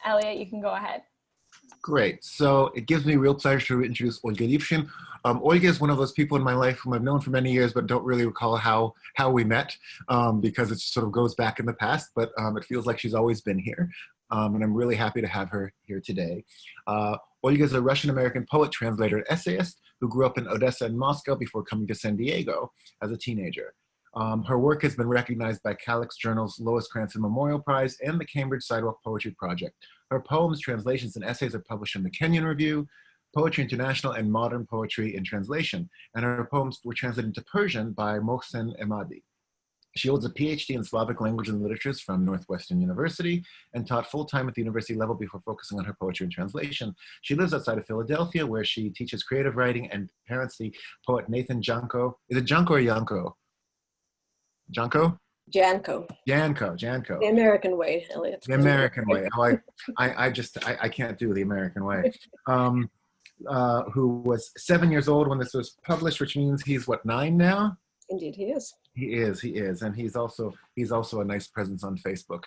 Eliot, you can go ahead. Great. So it gives me real pleasure to introduce Olga Livshin. Olga is one of those people in my life whom I've known for many years, but don't really recall how we met because it sort of goes back in the past, but it feels like she's always been here. And I'm really happy to have her here today. Olga is a Russian-American poet, translator, and essayist who grew up in Odessa and Moscow before coming to San Diego as a teenager. Her work has been recognized by Calix Journal's Lois Cranston Memorial Prize and the Cambridge Sidewalk Poetry Project. Her poems, translations, and essays are published in the Kenyon Review, Poetry International, and Modern Poetry in Translation, and her poems were translated into Persian by Mohsen Emadi. She holds a PhD in Slavic language and literatures from Northwestern University and taught full-time at the university level before focusing on her poetry and translation. She lives outside of Philadelphia, where she teaches creative writing and parents the poet Nathan Janko. Is it Janko or Yanko? Janko? Janko. Janko. The American way, Eliot. The American way. Oh, I can't do the American way. Who was 7 years old when this was published, which means he's what, 9 now? Indeed, he is. He is, and he's also a nice presence on Facebook.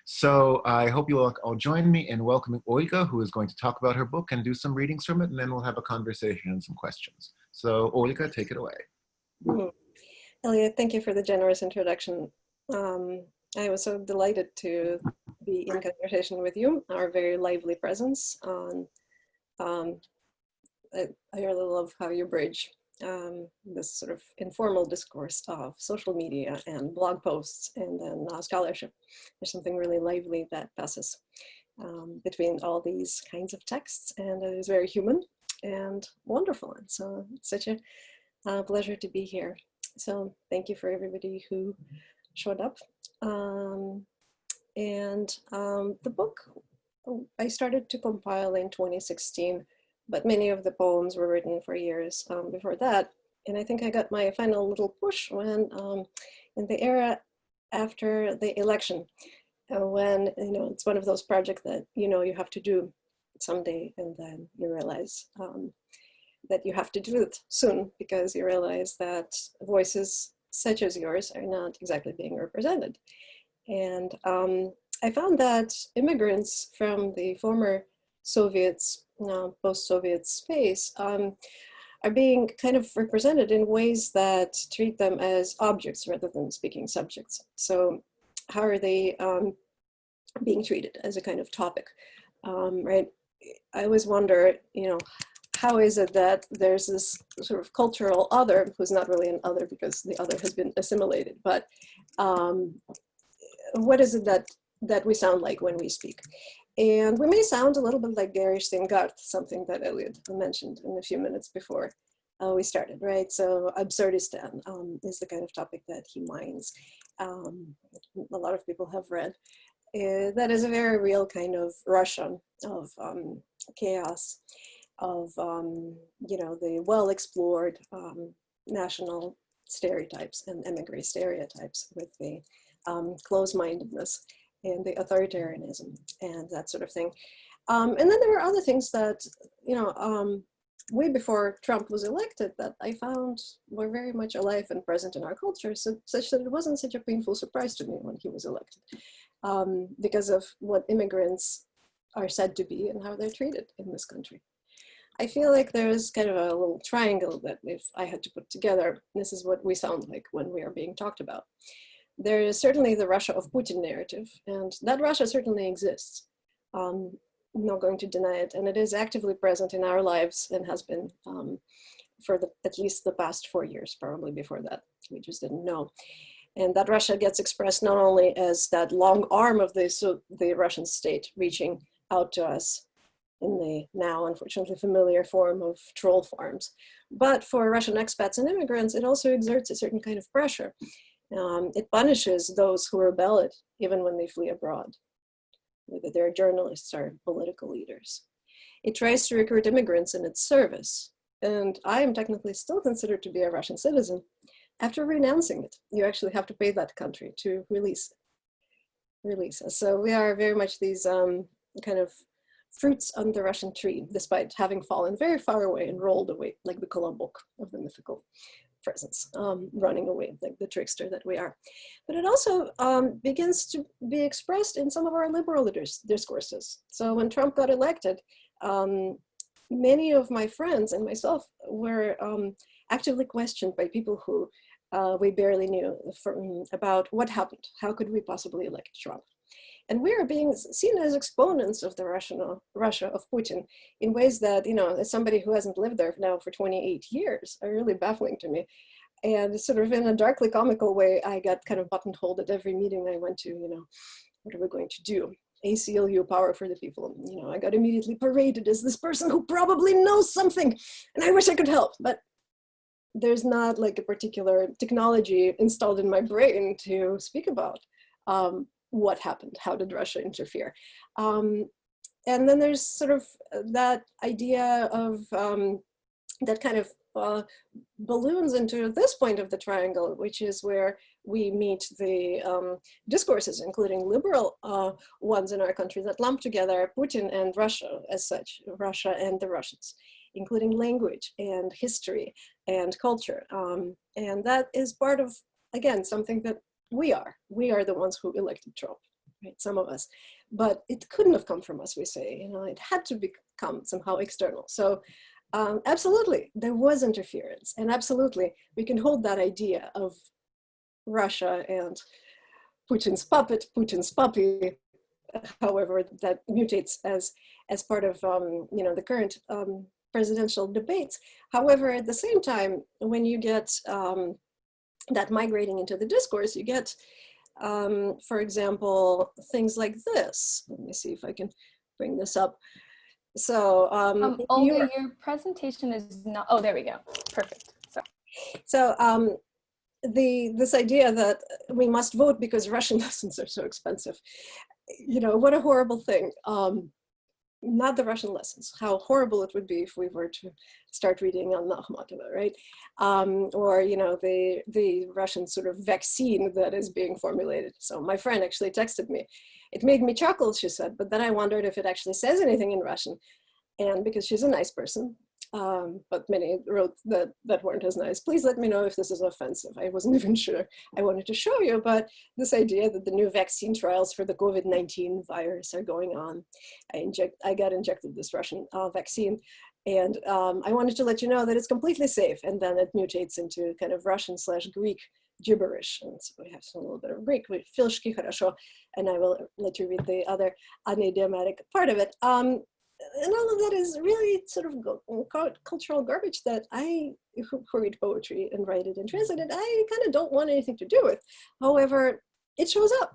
So I hope you all join me in welcoming Olga, who is going to talk about her book and do some readings from it, and then we'll have a conversation and some questions. So Olga, take it away. Mm-hmm. Eliot, thank you for the generous introduction. I was so delighted to be in conversation with you, our very lively presence on, I really love how you bridge this sort of informal discourse of social media and blog posts and then scholarship. There's something really lively that passes between all these kinds of texts, and it is very human and wonderful. And so it's such a pleasure to be here. So thank you for everybody who showed up. The book I started to compile in 2016, but many of the poems were written for years before that. And I think I got my final little push when in the era after the election, when, it's one of those projects that, you have to do someday, and then you realize that you have to do it soon because you realize that voices such as yours are not exactly being represented. And I found that immigrants from the former Soviets, post-Soviet space are being kind of represented in ways that treat them as objects rather than speaking subjects. So how are they being treated as a kind of topic, right? I always wonder, how is it that there's this sort of cultural other who's not really an other because the other has been assimilated, but what is it that we sound like when we speak? And we may sound a little bit like Garish Singart, something that Eliot mentioned in a few minutes before we started, right? So Absurdistan is the kind of topic that he mines. A lot of people have read. That is a very real kind of Russia of chaos, of the well-explored national stereotypes and emigre stereotypes with the close-mindedness and the authoritarianism and that sort of thing. And then there were other things that, way before Trump was elected that I found were very much alive and present in our culture, such that it wasn't such a painful surprise to me when he was elected, because of what immigrants are said to be and how they're treated in this country. I feel like there's kind of a little triangle that if I had to put together, this is what we sound like when we are being talked about. There is certainly the Russia of Putin narrative, and that Russia certainly exists. I'm not going to deny it, and it is actively present in our lives and has been for at least the past 4 years, probably before that, we just didn't know. And that Russia gets expressed not only as that long arm of the Russian state reaching out to us in the now unfortunately familiar form of troll farms, but for Russian expats and immigrants, it also exerts a certain kind of pressure. It punishes those who rebel even when they flee abroad, whether they're journalists or political leaders. It tries to recruit immigrants in its service, and I am technically still considered to be a Russian citizen. After renouncing it, you actually have to pay that country to release us. So we are very much these kind of fruits on the Russian tree, despite having fallen very far away and rolled away like the Kolobok of the mythical presence, running away like the trickster that we are. But it also begins to be expressed in some of our liberal discourses. So when Trump got elected, many of my friends and myself were actively questioned by people who we barely knew about what happened. How could we possibly elect Trump? And we are being seen as exponents of the Russia of Putin in ways that, you know, as somebody who hasn't lived there now for 28 years, are really baffling to me. And sort of in a darkly comical way, I got kind of buttonholed at every meeting I went to, you know, what are we going to do? ACLU, power for the people. You know, I got immediately paraded as this person who probably knows something, and I wish I could help, but there's not like a particular technology installed in my brain to speak about what happened, how did Russia interfere. And then there's sort of that idea of that kind of balloons into this point of the triangle, which is where we meet the discourses, including liberal ones in our country, that lump together Putin and Russia as such, Russia and the Russians, including language and history and culture. And that is part of, again, something that we are the ones who elected Trump, right? Some of us, but it couldn't have come from us, we say, you know, it had to become somehow external. So absolutely, there was interference, and absolutely, we can hold that idea of Russia and Putin's puppet, Putin's puppy, however that mutates as part of you know, the current presidential debates. However, at the same time, when you get that migrating into the discourse, you get, for example, things like this. Let me see if I can bring this up. So, Olga, your presentation is not, oh, there we go. Perfect. So this idea that we must vote because Russian lessons are so expensive, you know, what a horrible thing. Not the Russian lessons, how horrible it would be if we were to start reading on Akhmatova, right? Or, you know, the Russian sort of vaccine that is being formulated. So my friend actually texted me. It made me chuckle, she said, but then I wondered if it actually says anything in Russian. And because she's a nice person, but many wrote that weren't as nice. Please let me know if this is offensive. I wasn't even sure I wanted to show you, but this idea that the new vaccine trials for the COVID-19 virus are going on. I got injected this Russian vaccine, and I wanted to let you know that it's completely safe, and then it mutates into kind of Russian/Greek gibberish. And so we have a little bit of Greek, filshki хорошо, and I will let you read the other unidiomatic part of it. And all of that is really sort of cultural garbage that I, who read poetry and write it and translate it, I kind of don't want anything to do with. However, it shows up,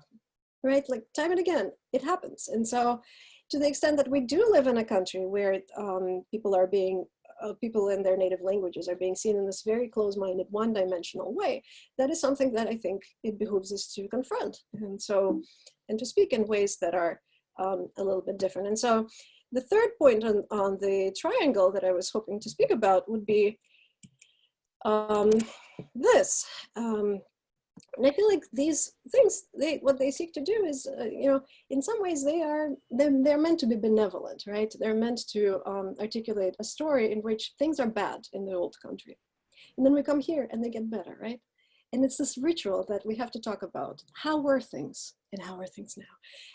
right? Like time and again, it happens. And so to the extent that we do live in a country where people are being, people in their native languages are being seen in this very close-minded, one-dimensional way, that is something that I think it behooves us to confront. And so, and to speak in ways that are a little bit different. And so, the third point on the triangle that I was hoping to speak about would be this. And I feel like these things, what they seek to do is, you know, in some ways they're meant to be benevolent, right? They're meant to articulate a story in which things are bad in the old country. And then we come here and they get better, right? And it's this ritual that we have to talk about. How were things and how are things now?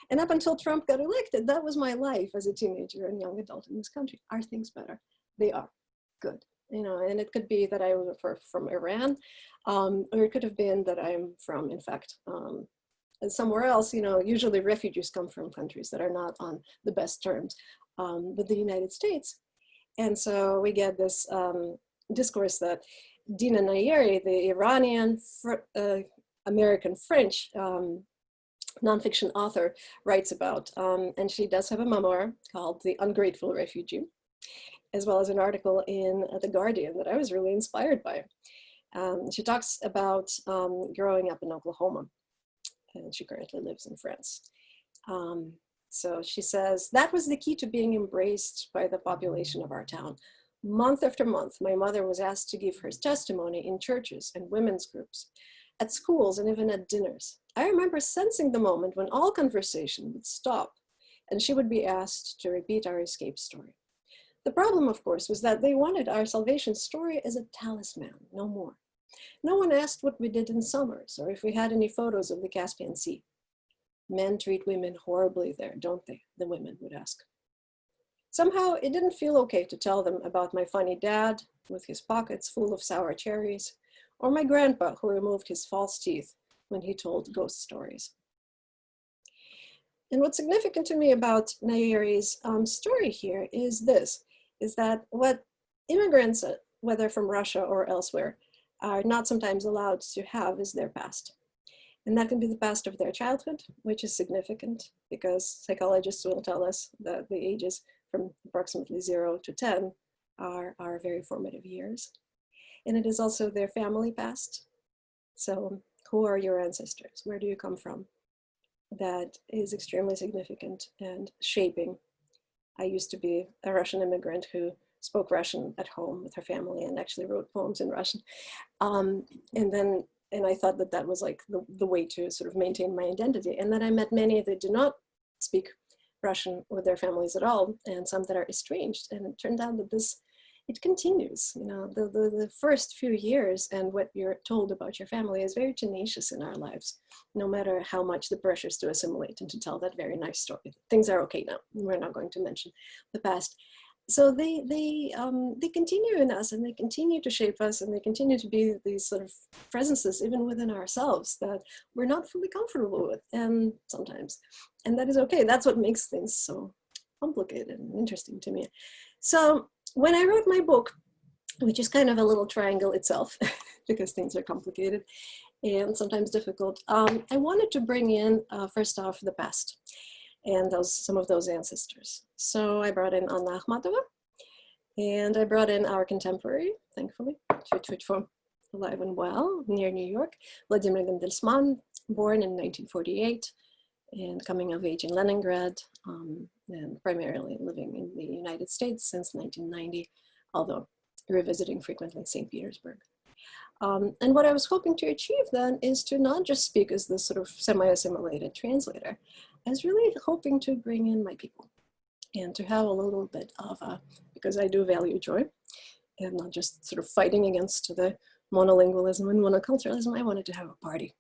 And up until Trump got elected, that was my life as a teenager and young adult in this country. Are things better? They are. Good. You know, and it could be that I was from Iran, or it could have been that I'm from, in fact, somewhere else. You know, usually refugees come from countries that are not on the best terms with the United States. And so we get this discourse that Dina Nayeri, the Iranian American French nonfiction author, writes about, and she does have a memoir called The Ungrateful Refugee, as well as an article in The Guardian that I was really inspired by. She talks about growing up in Oklahoma, and she currently lives in France. So she says, that was the key to being embraced by the population of our town. Month after month, my mother was asked to give her testimony in churches and women's groups, at schools, and even at dinners. I remember sensing the moment when all conversation would stop and she would be asked to repeat our escape story. The problem, of course, was that they wanted our salvation story as a talisman, no more. No one asked what we did in summers or if we had any photos of the Caspian Sea. Men treat women horribly there, don't they? The women would ask. Somehow it didn't feel okay to tell them about my funny dad with his pockets full of sour cherries, or my grandpa who removed his false teeth when he told ghost stories. And what's significant to me about Nayeri's story here is this, is that what immigrants, whether from Russia or elsewhere, are not sometimes allowed to have is their past. And that can be the past of their childhood, which is significant because psychologists will tell us that the ages from approximately 0 to 10 are very formative years. And it is also their family past. So who are your ancestors? Where do you come from? That is extremely significant and shaping. I used to be a Russian immigrant who spoke Russian at home with her family and actually wrote poems in Russian. And I thought that that was like the way to sort of maintain my identity. And then I met many that do not speak Russian with their families at all, and some that are estranged. And it turned out that it continues. You know, the first few years and what you're told about your family is very tenacious in our lives, no matter how much the pressures to assimilate and to tell that very nice story. Things are okay now. We're not going to mention the past. So they continue in us, and they continue to shape us, and they continue to be these sort of presences even within ourselves that we're not fully comfortable with, and sometimes, and that is okay. That's what makes things so complicated and interesting to me. So when I wrote my book, which is kind of a little triangle itself, because things are complicated and sometimes difficult, I wanted to bring in first off the past. And some of those ancestors. So I brought in Anna Akhmatova, and I brought in our contemporary, thankfully, alive and well, near New York, Vladimir Gendelsman, born in 1948, and coming of age in Leningrad, and primarily living in the United States since 1990, although revisiting frequently St. Petersburg. And what I was hoping to achieve then is to not just speak as this sort of semi-assimilated translator. I was really hoping to bring in my people and to have a little bit of because I do value joy and not just sort of fighting against the monolingualism and monoculturalism. I wanted to have a party.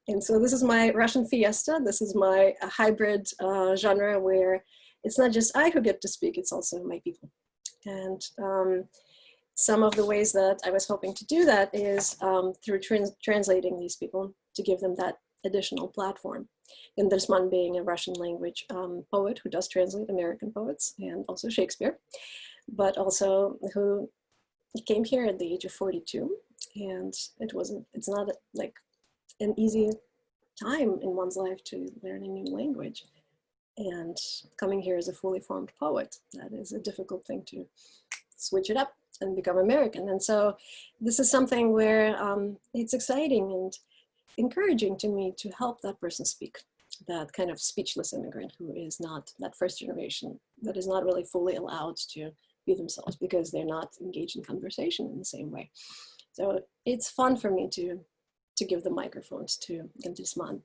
And so this is my Russian fiesta. This is my hybrid genre where it's not just I who get to speak, it's also my people. And some of the ways that I was hoping to do that is through translating these people to give them that additional platform. Gendelsman being a Russian language poet who does translate American poets and also Shakespeare, but also who came here at the age of 42. And it's not like an easy time in one's life to learn a new language. And coming here as a fully formed poet, that is a difficult thing to switch it up and become American. And so this is something where it's exciting and encouraging to me to help that person speak, that kind of speechless immigrant who is not that first generation, that is not really fully allowed to be themselves because they're not engaged in conversation in the same way. So it's fun for me to give the microphones to Gendelsman.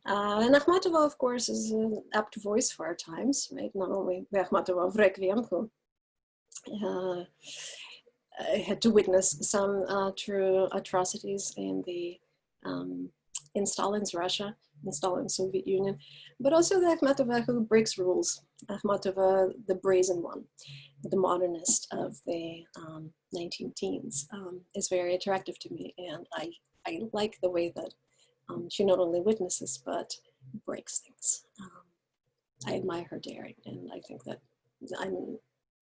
And Akhmatova, of course, is an apt voice for our times, right? Not only the Akhmatova of Requiem, who had to witness some true atrocities in Stalin's Russia, in Stalin's Soviet Union, but also the Akhmatova who breaks rules. Akhmatova, the brazen one, the modernist of the 19 teens, is very attractive to me. And I like the way that she not only witnesses, but breaks things. I admire her daring, and I think that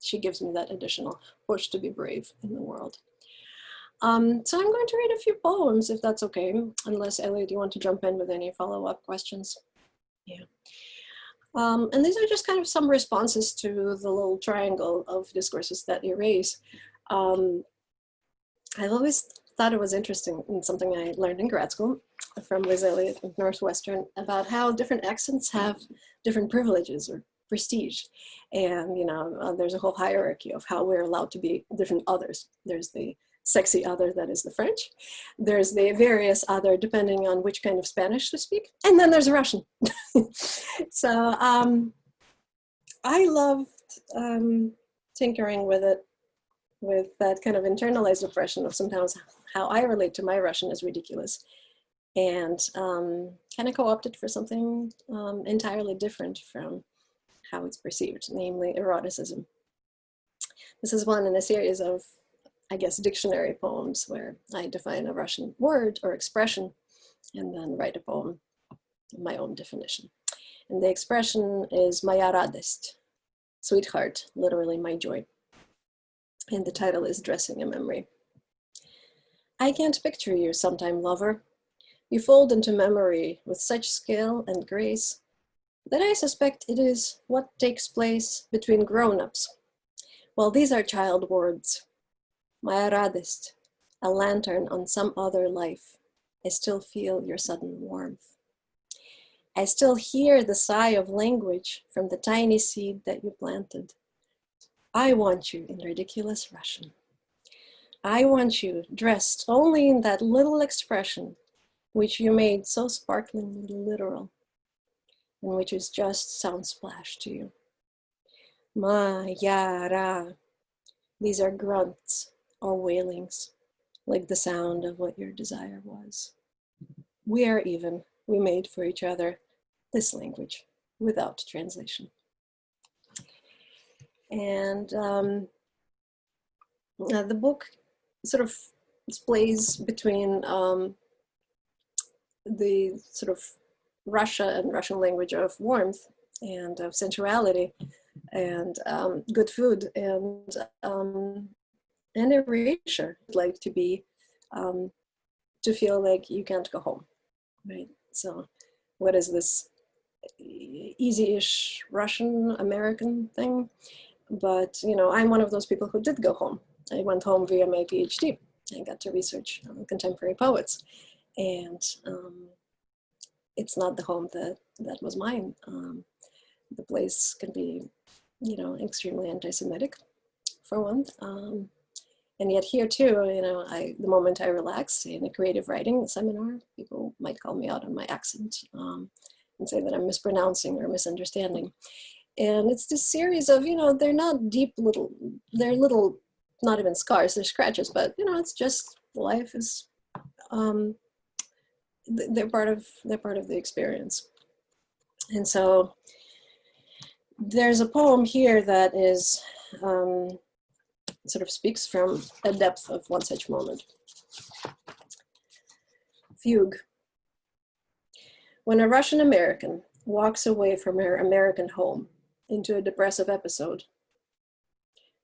she gives me that additional push to be brave in the world. So I'm going to read a few poems, if that's okay, unless Eliot, you want to jump in with any follow-up questions? Yeah. And these are just kind of some responses to the little triangle of discourses that you raise. I've always thought it was interesting, and something I learned in grad school from Liz Eliot at Northwestern, about how different accents have different privileges or prestige. And, you know, there's a whole hierarchy of how we're allowed to be different others. There's the sexy other that is the French. There's the various other depending on which kind of Spanish to speak. And then there's Russian. So I loved tinkering with it, with that kind of internalized oppression of sometimes how I relate to my Russian is ridiculous, and kind of co-opted for something entirely different from how it's perceived, namely eroticism. This is one in a series of, I guess, dictionary poems where I define a Russian word or expression and then write a poem, my own definition. And the expression is "Моя радость," sweetheart, literally my joy. And the title is "Dressing a Memory." I can't picture you sometime, lover. You fold into memory with such skill and grace that I suspect it is what takes place between grown-ups. Well, these are child words. Моя радость, a lantern on some other life. I still feel your sudden warmth. I still hear the sigh of language from the tiny seed that you planted. I want you in ridiculous Russian. I want you dressed only in that little expression which you made so sparklingly literal, and which is just sound splash to you. Ma-ya ra. These are grunts or wailings, like the sound of what your desire was. We are even, we made for each other this language without translation. And the book sort of displays between the sort of Russia and Russian language of warmth and of sensuality and good food and erasure, like to be, to feel like you can't go home, right? So what is this easy-ish Russian American thing? But, you know, I'm one of those people who did go home. I went home via my PhD. I got to research contemporary poets. And it's not the home that was mine. The place can be, you know, extremely anti-Semitic, for one. And yet here too, you know, the moment I relax in a creative writing seminar, people might call me out on my accent and say that I'm mispronouncing or misunderstanding. And it's this series of, you know, they're not deep little, they're little, not even scars, they're scratches, but, you know, it's just life is, they're part of the experience. And so there's a poem here that is, sort of speaks from a depth of one such moment. Fugue. When a Russian American walks away from her American home into a depressive episode,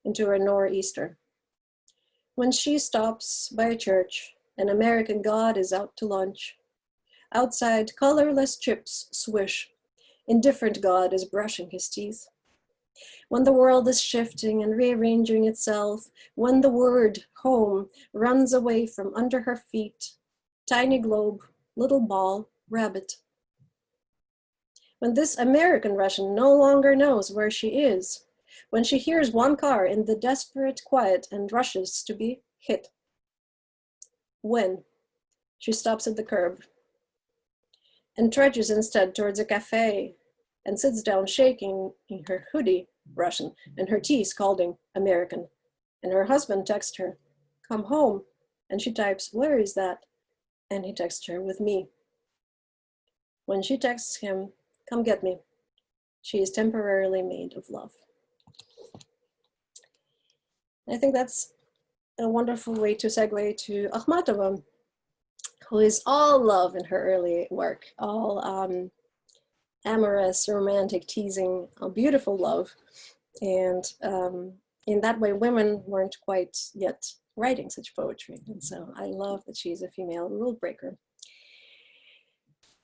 into a nor'easter, when she stops by a church, an American god is out to lunch. Outside, colorless chips swish. Indifferent God is brushing his teeth. When the world is shifting and rearranging itself, when the word home runs away from under her feet, tiny globe, little ball, rabbit. When this American Russian no longer knows where she is, when she hears one car in the desperate quiet and rushes to be hit. When she stops at the curb and trudges instead towards a cafe and sits down shaking in her hoodie, Russian, and her tea scalding, American. And her husband texts her, "Come home." And she types, "Where is that?" And he texts her, "With me." When she texts him, "Come get me," she is temporarily made of love. I think that's a wonderful way to segue to Akhmatova, who is all love in her early work, all amorous, romantic, teasing, beautiful love. And in that way, women weren't quite yet writing such poetry. And so I love that she's a female rule breaker.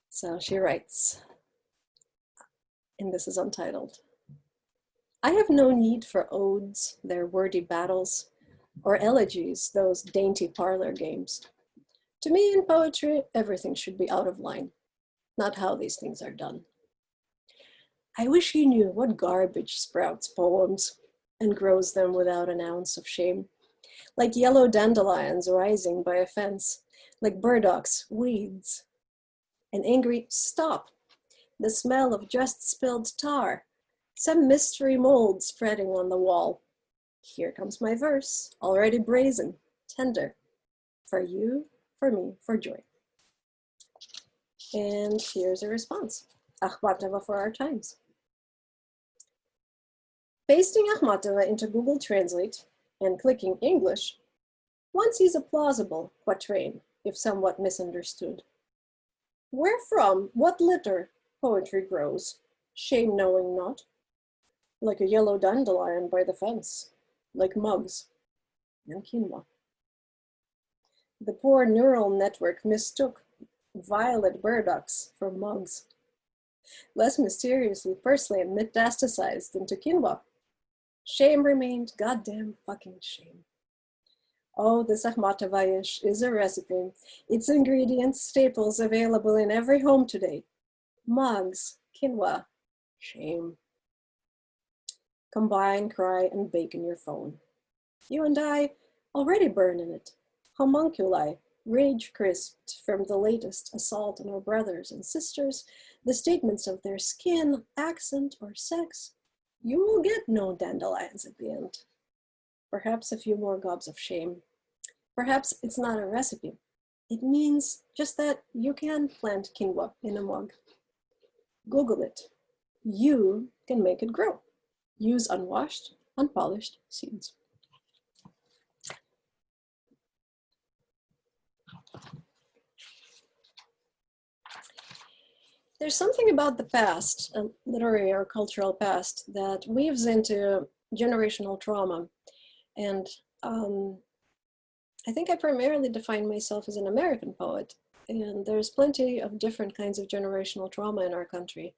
So she writes, and this is untitled, "I have no need for odes, their wordy battles, or elegies, those dainty parlor games. To me, in poetry, everything should be out of line, not how these things are done. I wish you knew what garbage sprouts poems and grows them without an ounce of shame, like yellow dandelions rising by a fence, like burdocks, weeds. An angry stop, the smell of just spilled tar, some mystery mold spreading on the wall. Here comes my verse, already brazen, tender. For you, for me, for joy. And here's a response. Akhmatova for our times. Pasting Akhmatova into Google Translate and clicking English, one sees a plausible quatrain, if somewhat misunderstood. Where from, what litter, poetry grows, shame knowing not, like a yellow dandelion by the fence, like mugs and quinoa. The poor neural network mistook violet burdocks for mugs. Less mysteriously, purslane metastasized into quinoa. Shame remained goddamn fucking shame. Oh, this Akhmatova is a recipe. Its ingredients, staples available in every home today. Mugs, quinoa, shame. Combine, cry, and bake in your phone. You and I already burn in it. Homunculi, rage crisped from the latest assault on our brothers and sisters, the statements of their skin, accent, or sex. You will get no dandelions at the end. Perhaps a few more gobs of shame. Perhaps it's not a recipe. It means just that you can plant quinoa in a mug. Google it. You can make it grow. Use unwashed, unpolished seeds. There's something about the past, a literary or cultural past, that weaves into generational trauma. And I think I primarily define myself as an American poet. And there's plenty of different kinds of generational trauma in our country,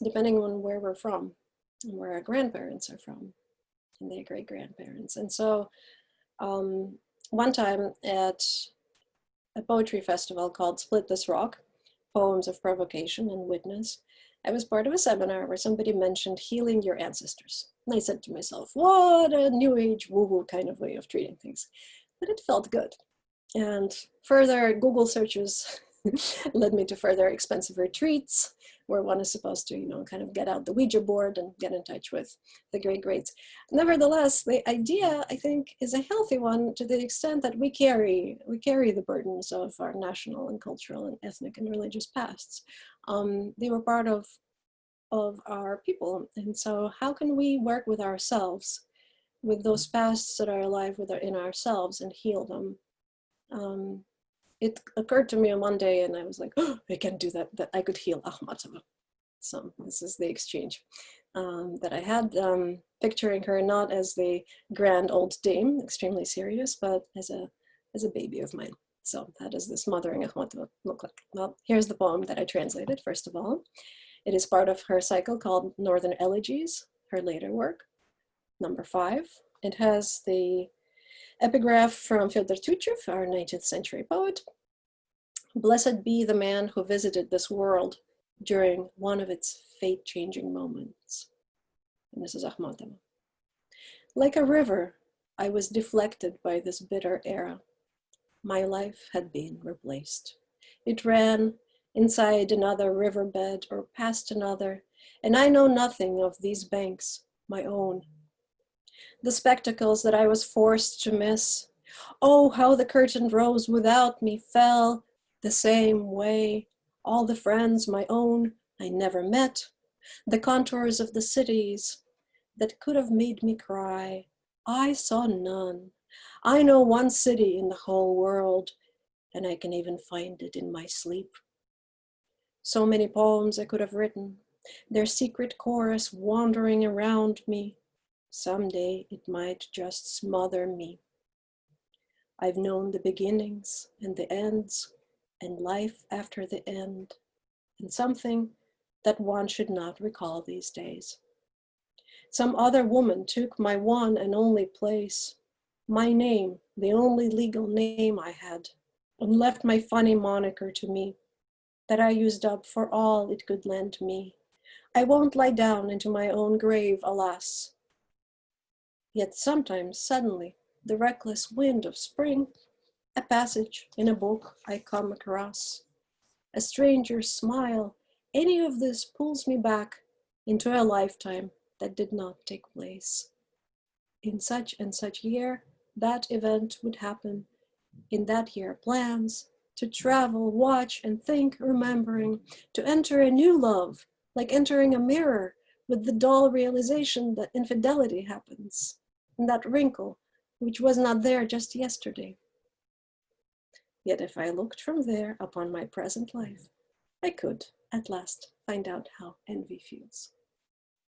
depending on where we're from and where our grandparents are from and their great-grandparents. And so one time at a poetry festival called Split This Rock, Poems of Provocation and Witness, I was part of a seminar where somebody mentioned healing your ancestors. And I said to myself, what a new age woo-woo kind of way of treating things. But it felt good. And further Google searches led me to further expensive retreats where one is supposed to, kind of get out the Ouija board and get in touch with the great-greats. Nevertheless, the idea, I think, is a healthy one to the extent that we carry the burdens of our national and cultural and ethnic and religious pasts. They were part of our people. And so how can we work with ourselves, with those pasts that are alive in ourselves and heal them? It occurred to me on one day and I was like, oh, I can do that I could heal Akhmatova. So this is the exchange that I had, picturing her not as the grand old dame, extremely serious, but as a baby of mine. So how does this mothering Akhmatova look like? Well, here's the poem that I translated, first of all. It is part of her cycle called Northern Elegies, her later work, number 5. It has the epigraph from Fyodor Tyutchev, our 19th century poet. Blessed be the man who visited this world during one of its fate-changing moments. And this is Akhmatova. Like a river, I was deflected by this bitter era. My life had been replaced. It ran inside another riverbed or past another, and I know nothing of these banks, my own. The spectacles that I was forced to miss, oh, how the curtain rose without me, fell the same way. All the friends, my own, I never met, the contours of the cities that could have made me cry, I saw none. I know one city in the whole world, and I can even find it in my sleep. So many poems I could have written, their secret chorus wandering around me. Someday it might just smother me. I've known the beginnings and the ends and life after the end, and something that one should not recall these days. Some other woman took my one and only place, my name, the only legal name I had, and left my funny moniker to me, that I used up for all it could lend me. I won't lie down into my own grave, alas. Yet sometimes, suddenly, the reckless wind of spring, a passage in a book I come across, a stranger's smile, any of this pulls me back into a lifetime that did not take place. In such and such year, that event would happen in that year. Plans to travel, watch and think, remembering, to enter a new love, like entering a mirror with the dull realization that infidelity happens, and that wrinkle, which was not there just yesterday. Yet if I looked from there upon my present life, I could, at last, find out how envy feels.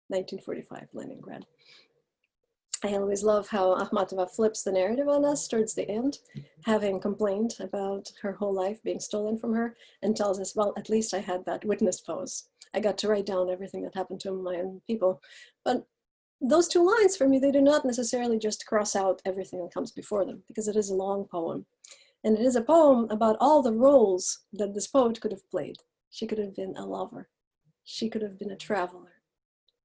1945, Leningrad. I always love how Akhmatova flips the narrative on us towards the end, having complained about her whole life being stolen from her, and tells us, well, at least I had that witness pose. I got to write down everything that happened to my own people. But those two lines for me, they do not necessarily just cross out everything that comes before them, because it is a long poem. And it is a poem about all the roles that this poet could have played. She could have been a lover. She could have been a traveler.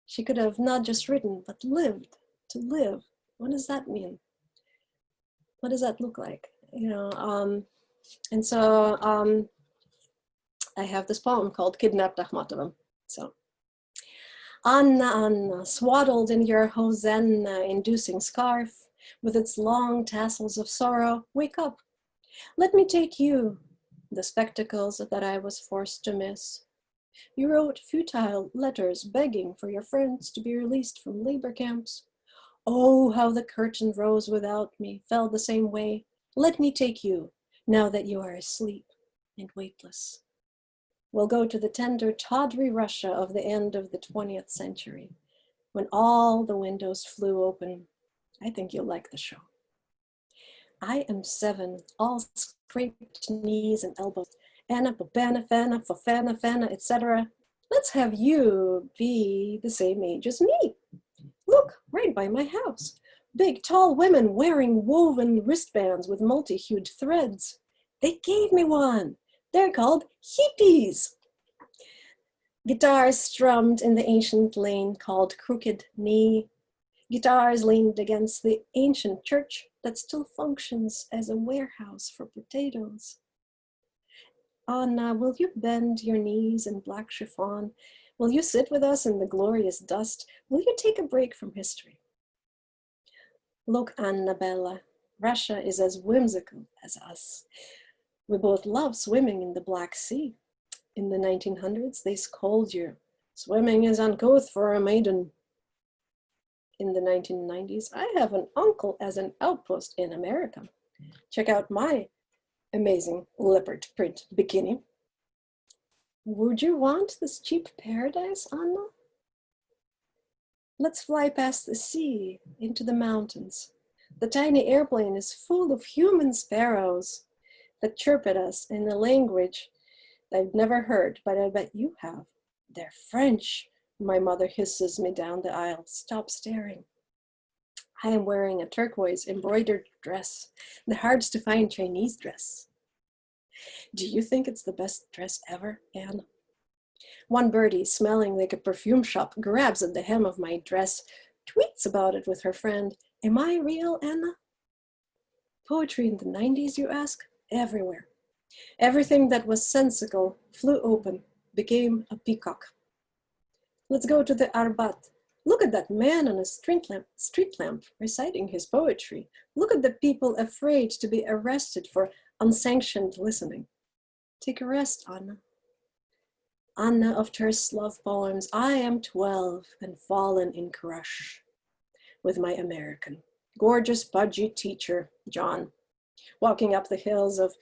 She could have not just written, but lived. To live, what does that mean? What does that look like? You know, and so I have this poem called Kidnapped Akhmatova. So, Anna, Anna, swaddled in your Hosanna-inducing scarf, with its long tassels of sorrow, wake up. Let me take you, the spectacles that I was forced to miss. You wrote futile letters begging for your friends to be released from labor camps. Oh, how the curtain rose without me, fell the same way. Let me take you, now that you are asleep and weightless. We'll go to the tender, tawdry Russia of the end of the 20th century, when all the windows flew open. I think you'll like the show. I am 7, all scraped knees and elbows. Anna, Bobana, Fana, Fofana, Fana, etc. Let's have you be the same age as me. Look, right by my house. Big, tall women wearing woven wristbands with multi-hued threads. They gave me one. They're called hippies. Guitars strummed in the ancient lane called Crooked Knee. Guitars leaned against the ancient church that still functions as a warehouse for potatoes. Anna, will you bend your knees in black chiffon? Will you sit with us in the glorious dust? Will you take a break from history? Look, Annabella, Russia is as whimsical as us. We both love swimming in the Black Sea. In the 1900s, they scold you. Swimming is uncouth for a maiden. In the 1990s, I have an uncle as an outpost in America. Check out my amazing leopard print bikini. Would you want this cheap paradise, Anna? Let's fly past the sea into the mountains. The tiny airplane is full of human sparrows that chirp at us in a language I've never heard, but I bet you have. They're French. My mother hisses me down the aisle. Stop staring. I am wearing a turquoise embroidered dress, the hardest to find Chinese dress. Do you think it's the best dress ever, Anne? One birdie, smelling like a perfume shop, grabs at the hem of my dress, tweets about it with her friend. Am I real, Anna? Poetry in the 90s, you ask? Everywhere. Everything that was sensical flew open, became a peacock. Let's go to the Arbat. Look at that man on a street lamp reciting his poetry. Look at the people afraid to be arrested for unsanctioned listening. Take a rest, Anna. Anna of terse love poems. I am 12 and fallen in crush with my American, gorgeous, pudgy teacher, John, walking up the hills of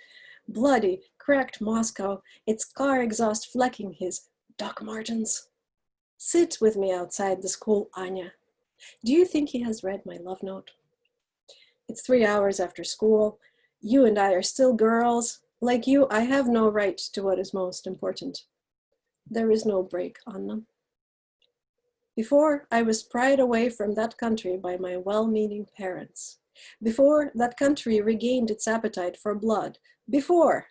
bloody, cracked Moscow, its car exhaust flecking his Doc Martens. Sit with me outside the school, Anya. Do you think he has read my love note? It's 3 hours after school. You and I are still girls. Like you, I have no right to what is most important. There is no break, Anna. Before, I was pried away from that country by my well-meaning parents. Before, that country regained its appetite for blood. Before,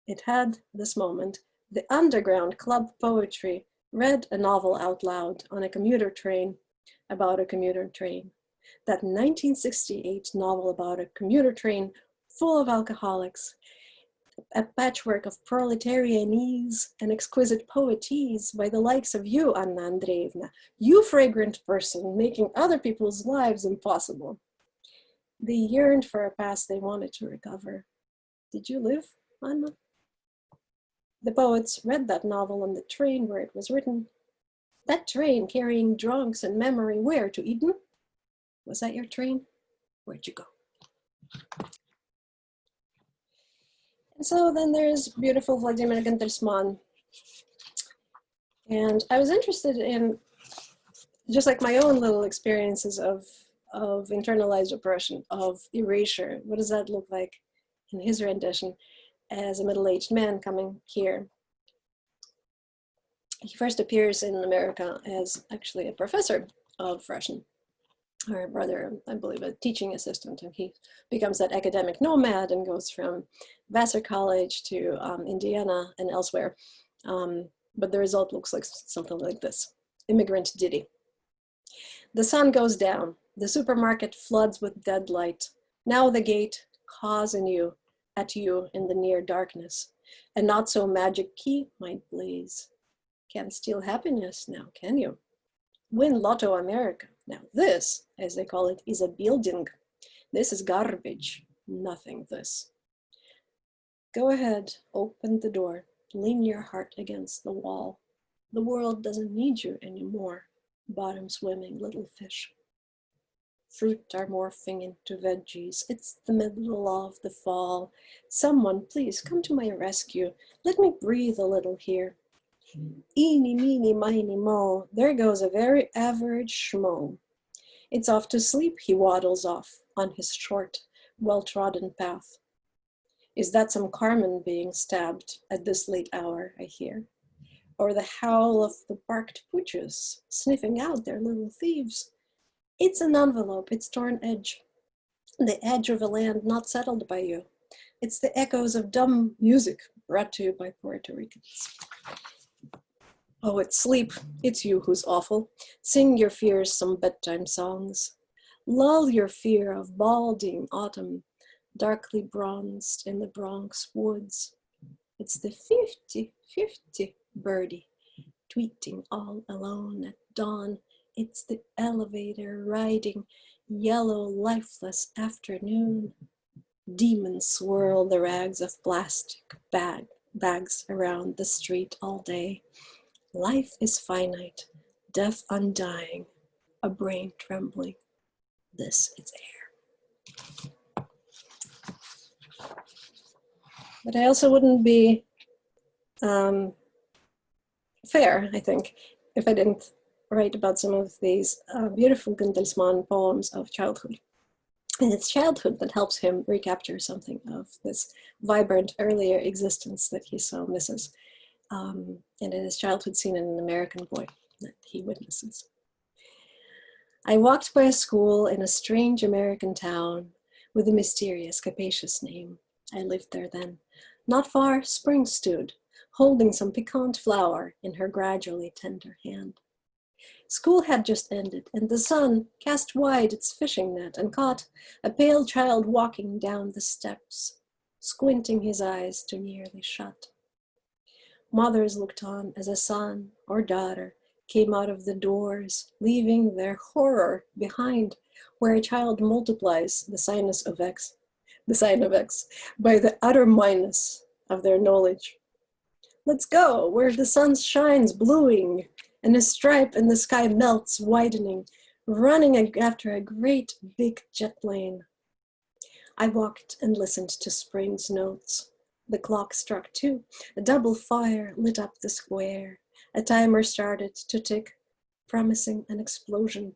it had, this moment, the underground club poetry, read a novel out loud on a commuter train about a commuter train. That 1968 novel about a commuter train full of alcoholics, a patchwork of proletarianese and exquisite poetese by the likes of you, Anna Andreevna, you fragrant person making other people's lives impossible. They yearned for a past they wanted to recover. Did you live, Anna? The poets read that novel on the train where it was written. That train carrying drunks and memory where, to Eden? Was that your train? Where'd you go? And so then there's beautiful Vladimir Gentelsman. And I was interested in, just like my own little experiences of internalized oppression, of erasure. What does that look like in his rendition as a middle-aged man coming here? He first appears in America as actually a professor of Russian, or rather, I believe, a teaching assistant, and he becomes that academic nomad and goes from Vassar College to Indiana and elsewhere. But the result looks like something like this: Immigrant Ditty. The sun goes down, the supermarket floods with dead light. Now the gate caws at you in the near darkness. A not so magic key might blaze. Can't steal happiness now, can you? Win Lotto America. Now this, as they call it, is a building. This is garbage. Nothing this. Go ahead, open the door. Lean your heart against the wall. The world doesn't need you anymore. Bottom swimming little fish. Fruit are morphing into veggies. It's the middle of the fall. Someone, please come to my rescue. Let me breathe a little here. Eeny, meeny, miny, mo. There goes a very average schmo. It's off to sleep, he waddles off on his short, well-trodden path. Is that some Carmen being stabbed at this late hour, I hear? Or the howl of the barked pooches sniffing out their little thieves? It's an envelope, its torn edge. The edge of a land not settled by you. It's the echoes of dumb music brought to you by Puerto Ricans. Oh, it's sleep. It's you who's awful. Sing your fears some bedtime songs. Lull your fear of balding autumn, darkly bronzed in the Bronx woods. It's the 50-50 birdie, tweeting all alone at dawn. It's the elevator riding yellow, lifeless afternoon. Demons swirl the rags of plastic bags around the street all day. Life is finite, death undying, a brain trembling. This is air. But I also wouldn't be fair, I think, if I didn't write about some of these beautiful Gentelsman poems of childhood. And it's childhood that helps him recapture something of this vibrant earlier existence that he so misses. And it is childhood seen in an American boy that he witnesses. I walked by a school in a strange American town with a mysterious, capacious name. I lived there then. Not far, Spring stood, holding some piquant flower in her gradually tender hand. School had just ended, and the sun cast wide its fishing net and caught a pale child walking down the steps, squinting his eyes to nearly shut. Mothers looked on as a son or daughter came out of the doors, leaving their horror behind, where a child multiplies the sign of X, by the utter minus of their knowledge. Let's go, where the sun shines bluing, and a stripe in the sky melts, widening, running after a great big jet plane. I walked and listened to spring's notes. The clock struck 2. A double fire lit up the square. A timer started to tick, promising an explosion.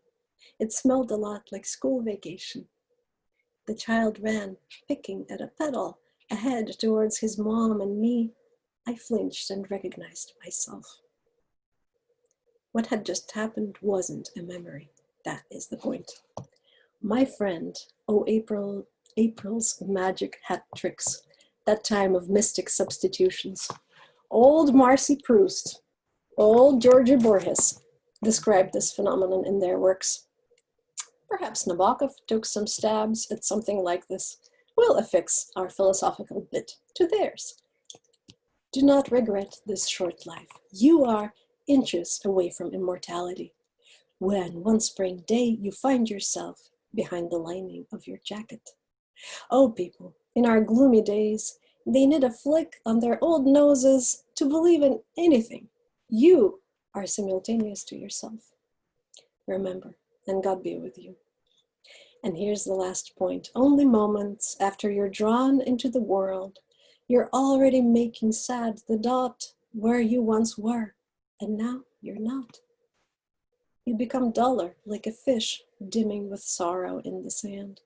It smelled a lot like school vacation. The child ran, picking at a pedal, ahead towards his mom and me. I flinched and recognized myself. What had just happened wasn't a memory. That is the point. My friend, April's magic hat tricks, that time of mystic substitutions. Old Marcy Proust, old Georgie Borges described this phenomenon in their works. Perhaps Nabokov took some stabs at something like this. We'll affix our philosophical bit to theirs. Do not regret this short life. You are inches away from immortality. When one spring day you find yourself behind the lining of your jacket. Oh, people, in our gloomy days, they need a flick on their old noses to believe in anything. You are simultaneous to yourself. Remember, and God be with you. And here's the last point. Only moments after you're drawn into the world, you're already making sad the dot where you once were, and now you're not. You become duller, like a fish dimming with sorrow in the sand.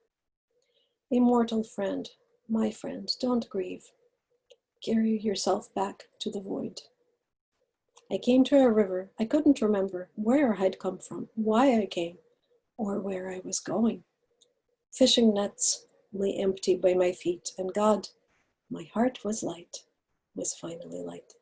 Immortal friend, my friend, don't grieve. Carry yourself back to the void. I came to a river. I couldn't remember where I'd come from, why I came, or where I was going. Fishing nets lay empty by my feet, and God, my heart was light, was finally light.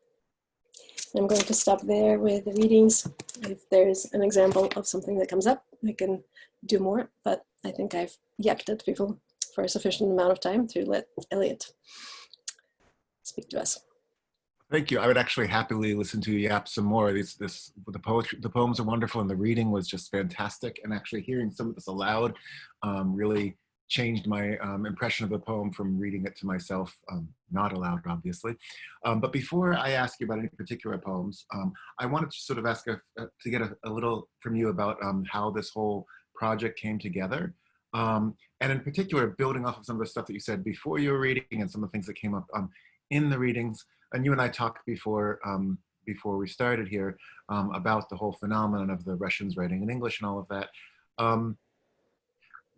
I'm going to stop there with the readings. If there's an example of something that comes up, I can do more, but I think I've yacked at people for a sufficient amount of time to let Eliot speak to us. Thank you. I would actually happily listen to you yap some more. The poems are wonderful, and the reading was just fantastic. And actually hearing some of this aloud really changed my impression of the poem from reading it to myself, not aloud, obviously. But before I ask you about any particular poems, I wanted to sort of ask to get a little from you about how this whole project came together. And in particular, building off of some of the stuff that you said before you were reading and some of the things that came up in the readings. And you and I talked before we started here about the whole phenomenon of the Russians writing in English and all of that.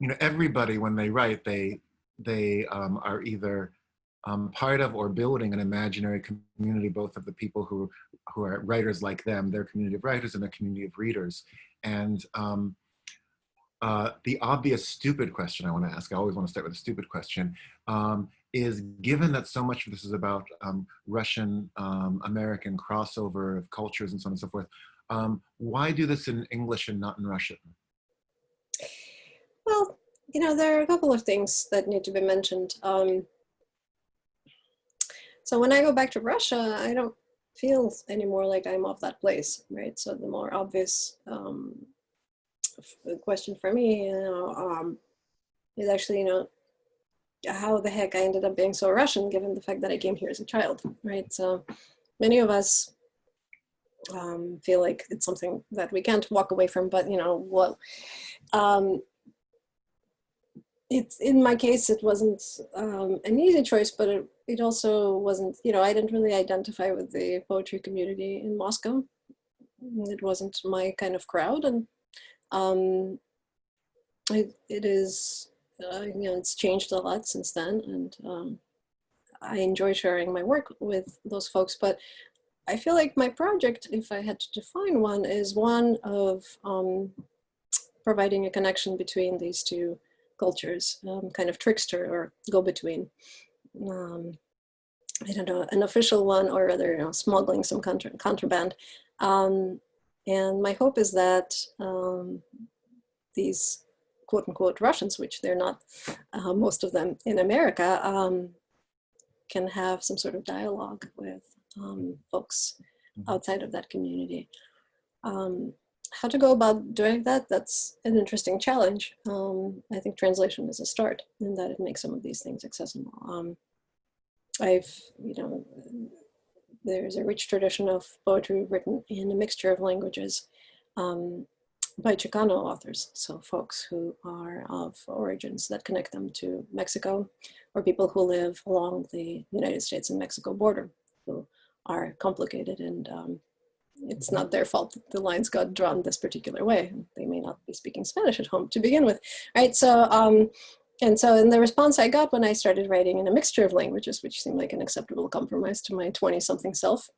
You know, everybody, when they write, they are either part of or building an imaginary community, both of the people who are writers like them, their community of writers, and their community of readers. And the obvious stupid question I want to ask, I always want to start with a stupid question, is given that so much of this is about Russian-American crossover of cultures and so on and so forth, why do this in English and not in Russian? Well, you know, there are a couple of things that need to be mentioned. So when I go back to Russia, I don't feel anymore like I'm of that place, right? So the more obvious question for me, is actually, how the heck I ended up being so Russian, given the fact that I came here as a child, right? So many of us feel like it's something that we can't walk away from, but it's, in my case, it wasn't an easy choice, but it also wasn't, I didn't really identify with the poetry community in Moscow. It wasn't my kind of crowd, and it is, it's changed a lot since then, and I enjoy sharing my work with those folks, but I feel like my project, if I had to define one, is one of providing a connection between these two cultures, kind of trickster or go-between. I don't know, an official one, or rather, smuggling some contraband. And my hope is that these quote-unquote Russians, which they're not, most of them in America, can have some sort of dialogue with folks outside of that community. How to go about doing that, that's an interesting challenge. I think translation is a start in that it makes some of these things accessible. There's a rich tradition of poetry written in a mixture of languages by Chicano authors, so folks who are of origins that connect them to Mexico, or people who live along the United States and Mexico border, who are complicated, and it's not their fault that the lines got drawn this particular way. They may not be speaking Spanish at home to begin with, right? So, and the response I got when I started writing in a mixture of languages, which seemed like an acceptable compromise to my 20-something self,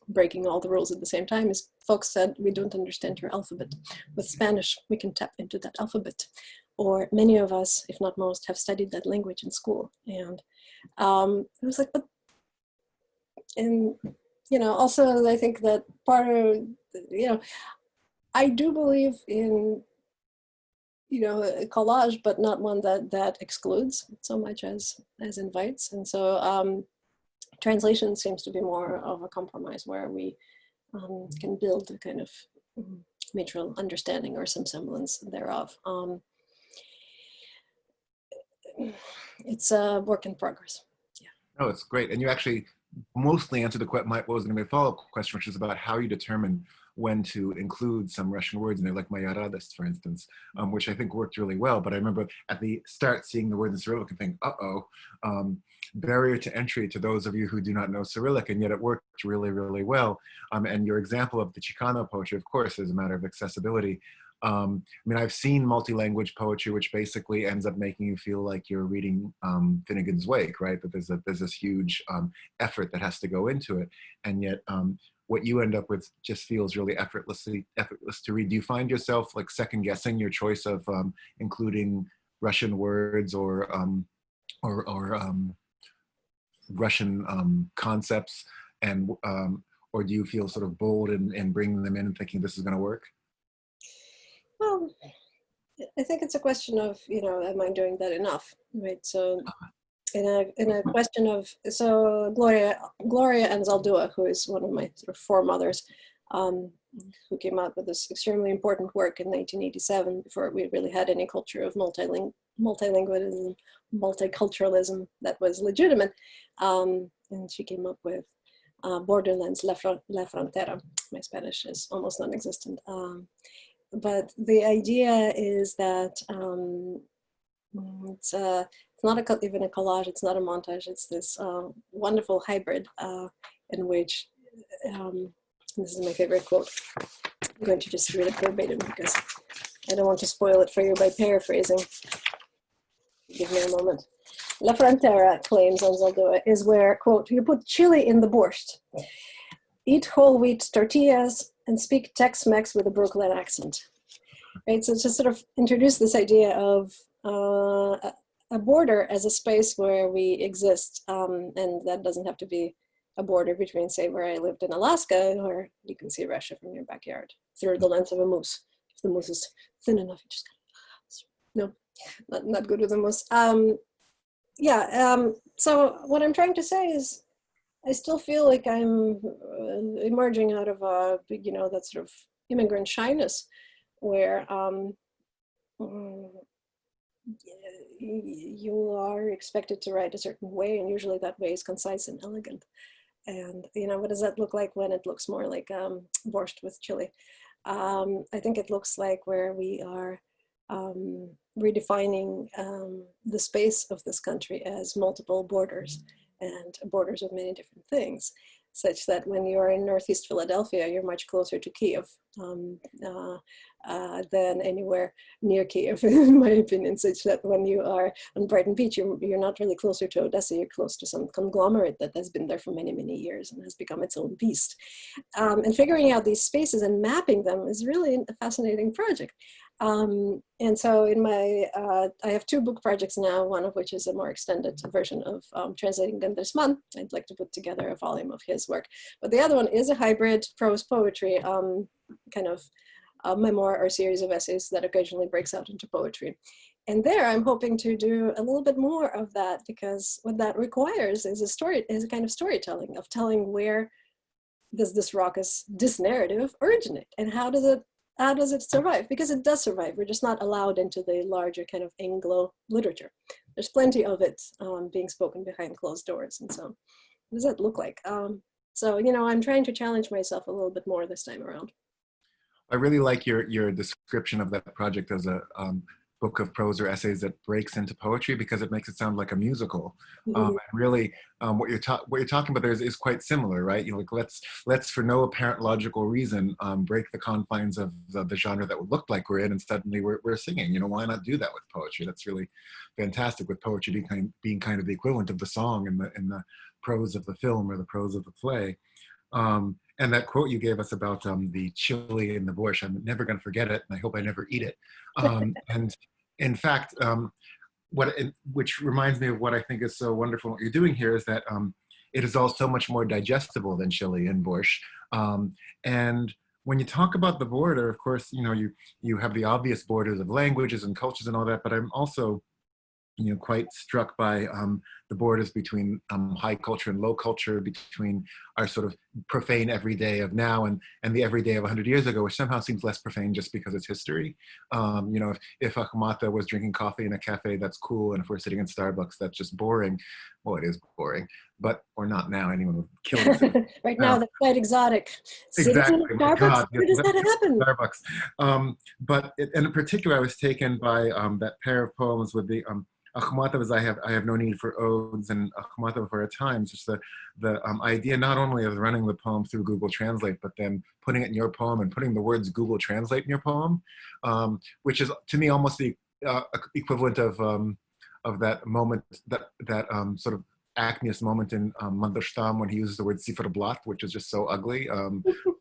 breaking all the rules at the same time, is folks said, we don't understand your alphabet. With Spanish, we can tap into that alphabet. Or many of us, if not most, have studied that language in school. And it was like, but, and, also I think that part of, I do believe in, a collage, but not one that excludes so much as invites. And so translation seems to be more of a compromise where we can build a kind of mutual understanding or some semblance thereof. it's a work in progress. Yeah. Oh, it's great. And you actually mostly answered the what was going to be a follow-up question, which is about how you determine when to include some Russian words in there, like Moya Radost, for instance, which I think worked really well. But I remember at the start seeing the word in Cyrillic and thinking, barrier to entry to those of you who do not know Cyrillic, and yet it worked really, really well. And your example of the Chicano poetry, of course, is a matter of accessibility. I mean, I've seen multi-language poetry, which basically ends up making you feel like you're reading Finnegan's Wake, right? That there's this huge effort that has to go into it, and yet what you end up with just feels really effortless to read. Do you find yourself like second guessing your choice of including Russian words or Russian concepts, and or do you feel sort of bold in bringing them in and thinking this is going to work? Well, I think it's a question of, am I doing that enough, right? So in a question of, so Gloria and Zaldua, who is one of my sort of foremothers, who came out with this extremely important work in 1987 before we really had any culture of multilingualism, multiculturalism that was legitimate. And she came up with Borderlands, La Frontera. My Spanish is almost non-existent. But the idea is that it's not even a collage, it's not a montage, it's this wonderful hybrid in which, this is my favorite quote. I'm going to just read it verbatim because I don't want to spoil it for you by paraphrasing. Give me a moment. La Frontera, claims on Zaldua, is where, quote, you put chili in the borscht, eat whole wheat tortillas, and speak Tex-Mex with a Brooklyn accent. Right, so to sort of introduce this idea of a border as a space where we exist, and that doesn't have to be a border between, say, where I lived in Alaska, or you can see Russia from your backyard through the lens of a moose. If the moose is thin enough, you just no, not good with the moose. So what I'm trying to say is, I still feel like I'm emerging out of a, that sort of immigrant shyness, where you are expected to write a certain way, and usually that way is concise and elegant. And what does that look like when it looks more like borscht with chili? I think it looks like where we are redefining the space of this country as multiple borders, and borders of many different things, such that when you're in Northeast Philadelphia, you're much closer to Kiev than anywhere near Kiev, in my opinion, such that when you are on Brighton Beach, you're not really closer to Odessa, you're close to some conglomerate that has been there for many, many years and has become its own beast. And figuring out these spaces and mapping them is really a fascinating project. And so in my, I have 2 book projects now, one of which is a more extended version of translating Gundersman. I'd like to put together a volume of his work. But the other one is a hybrid prose poetry, kind of a memoir or series of essays that occasionally breaks out into poetry. And there I'm hoping to do a little bit more of that, because what that requires is a kind of storytelling, of telling where does this raucous, this narrative originate, and how does it survive? Because it does survive. We're just not allowed into the larger kind of Anglo literature. There's plenty of it being spoken behind closed doors. And so what does that look like? So, I'm trying to challenge myself a little bit more this time around. I really like your description of that project as a book of prose or essays that breaks into poetry, because it makes it sound like a musical. And really, what you're talking about there is quite similar, right? Like let's for no apparent logical reason break the confines of the genre that would look like we're in, and suddenly we're singing. Why not do that with poetry? That's really fantastic. With poetry being kind of the equivalent of the song in the prose of the film or the prose of the play. And that quote you gave us about the chili in the borscht, I'm never going to forget it, and I hope I never eat it. And in fact, which reminds me of what I think is so wonderful what you're doing here, is that it is all so much more digestible than chili and borscht. And when you talk about the border, of course, you have the obvious borders of languages and cultures and all that, but I'm also quite struck by the borders between high culture and low culture, between our sort of profane everyday of now and the everyday of 100 years ago, which somehow seems less profane just because it's history. You know, if Akhmatova was drinking coffee in a cafe, that's cool, and if we're sitting in Starbucks, that's just boring. Well, it is boring, but or not now. Anyone would kill themselves. Right now, that's quite exotic. Exactly. Citizen My Starbucks, God, where does that happen? Starbucks. And in particular, I was taken by that pair of poems with the Akhmatova's I have no need for odes and Akhmatova for a time. Just the idea not only of running the poem through Google Translate, but then putting it in your poem and putting the words Google Translate in your poem, which is to me almost the equivalent of that moment, that sort of acmeous moment in Mandelstam when he uses the word Zifferblatt, which is just so ugly,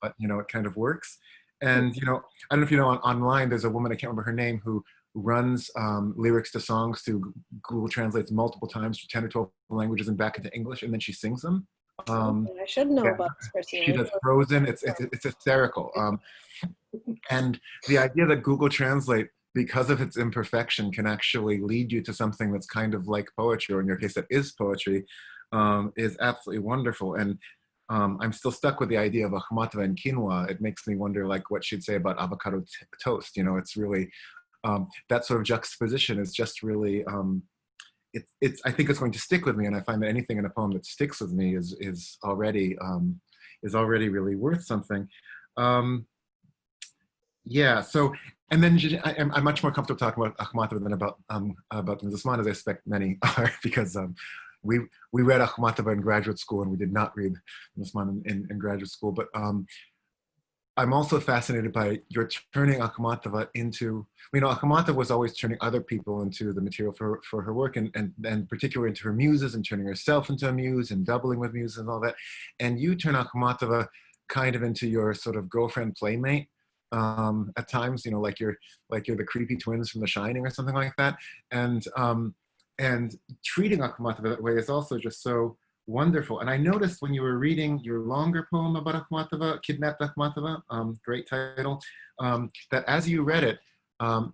but you know, it kind of works. And you know, I don't know if you know, online there's a woman, I can't remember her name, who runs lyrics to songs through Google Translates multiple times to 10 or 12 languages and back into English, and then she sings them. I should know Yeah, about this person. she does Frozen. It's hysterical. And the idea that Google Translate, because of its imperfection, can actually lead you to something that's kind of like poetry, or in your case, that is poetry, is absolutely wonderful. And I'm still stuck with the idea of Akhmatova and quinoa. It makes me wonder, like, what she'd say about avocado toast. You know, it's really that sort of juxtaposition is just really. I think it's going to stick with me, and I find that anything in a poem that sticks with me is already really worth something. Yeah. So, and then I'm much more comfortable talking about Akhmatova than about Nizasman, as I expect many are, because we read Akhmatova in graduate school, and we did not read Nizasman in graduate school. But I'm also fascinated by your turning Akhmatova into, you know, Akhmatova was always turning other people into the material for her work, and particularly into her muses, and turning herself into a muse and doubling with muses and all that. And you turn Akhmatova kind of into your sort of girlfriend playmate at times, you know, like you're the creepy twins from The Shining or something like that. And treating Akhmatova that way is also just so wonderful. And I noticed when you were reading your longer poem about Akhmatova, Kidnapped Akhmatova, great title, that as you read it,